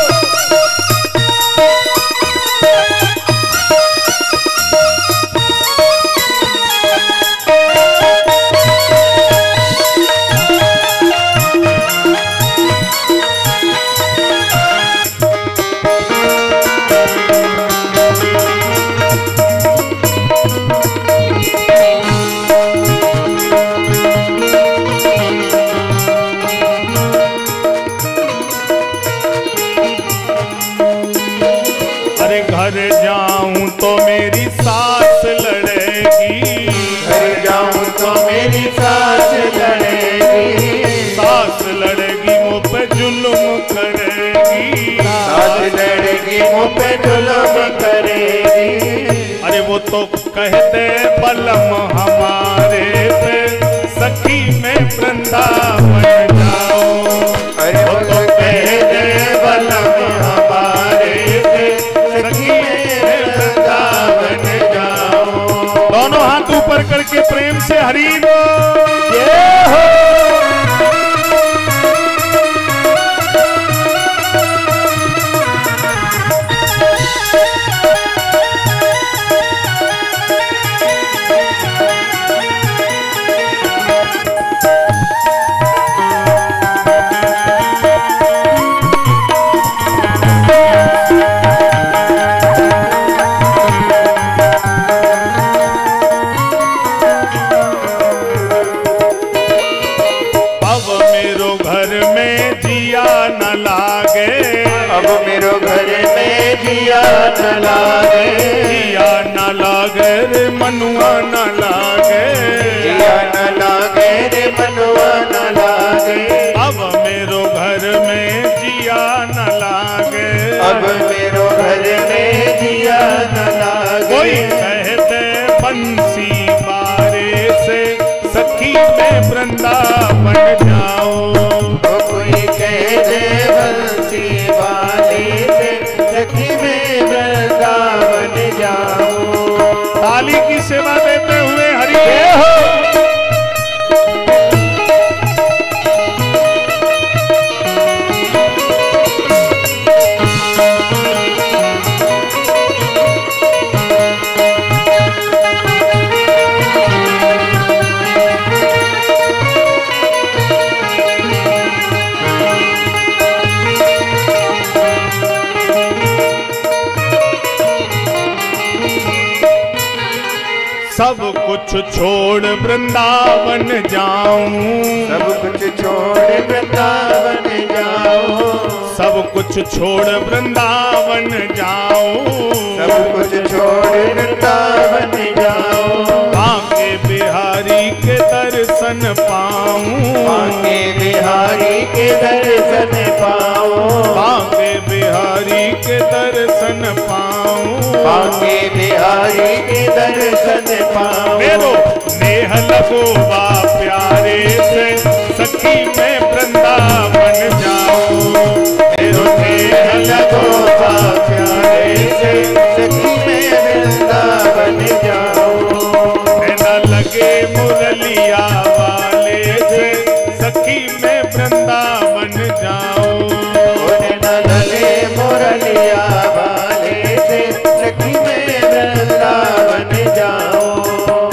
अरे घर जाऊं तो मेरी सास लड़ेगी। घर जाऊं तो मेरी सास लड़ेगी। सास लड़ेगी मुँह पे जुल्म करेगी। सास लड़ेगी मुँह पे जुल्म करेगी। अरे वो तो कह दे बलम हमारे पे, सखी में वृंदावन जाओ। अरे वो तो कह दे बलम हमारे पे, सखी में वृंदावन जाओ। दोनों हाथ ऊपर करके प्रेम से हरि बोल। जय हो। अब मेरो घर में जिया न लागे। जिया न लागे रे मनुआ न लागे। जिया बंसी बारे से सखी मैं वृंदावन जाऊं। कोई कह दे बंसी वाले से सखी मैं वृंदावन जाऊं। ताली की सेवा देते हुए हरि जय हो। सब कुछ छोड़ वृंदावन जाऊं। सब कुछ छोड़ वृंदावन जाऊं। सब कुछ छोड़ वृंदावन जाऊं। सब कुछ छोड़ वृंदावन जाऊं। बांके बिहारी के दर्शन पाऊं। बांके बिहारी के दर्शन पाऊं। बांके बिहारी के दर्शन पाऊं। बांके बिहारी के दर्शन पाऊं। मेरो नेह लगो बा प्यारे से सखी मैं वृंदावन जाऊं। मेरो नेह लगो बा प्यारे से सखी मैं वृंदावन जाऊं। न लगे मुरलिया वाले से सखी मैं वृंदावन जाऊं। न लगे मुरलिया वाले से सखी मैं वृंदावन जाऊं।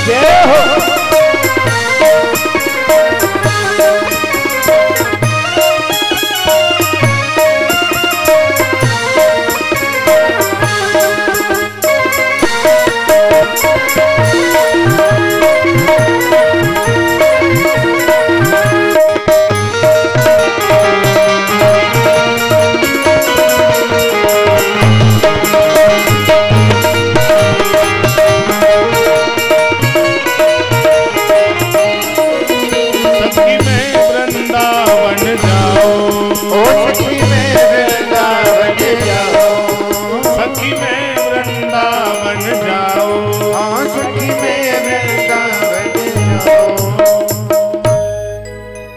जय हो।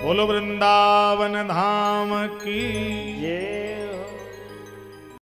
बोलो वृंदावन धाम की। जय हो।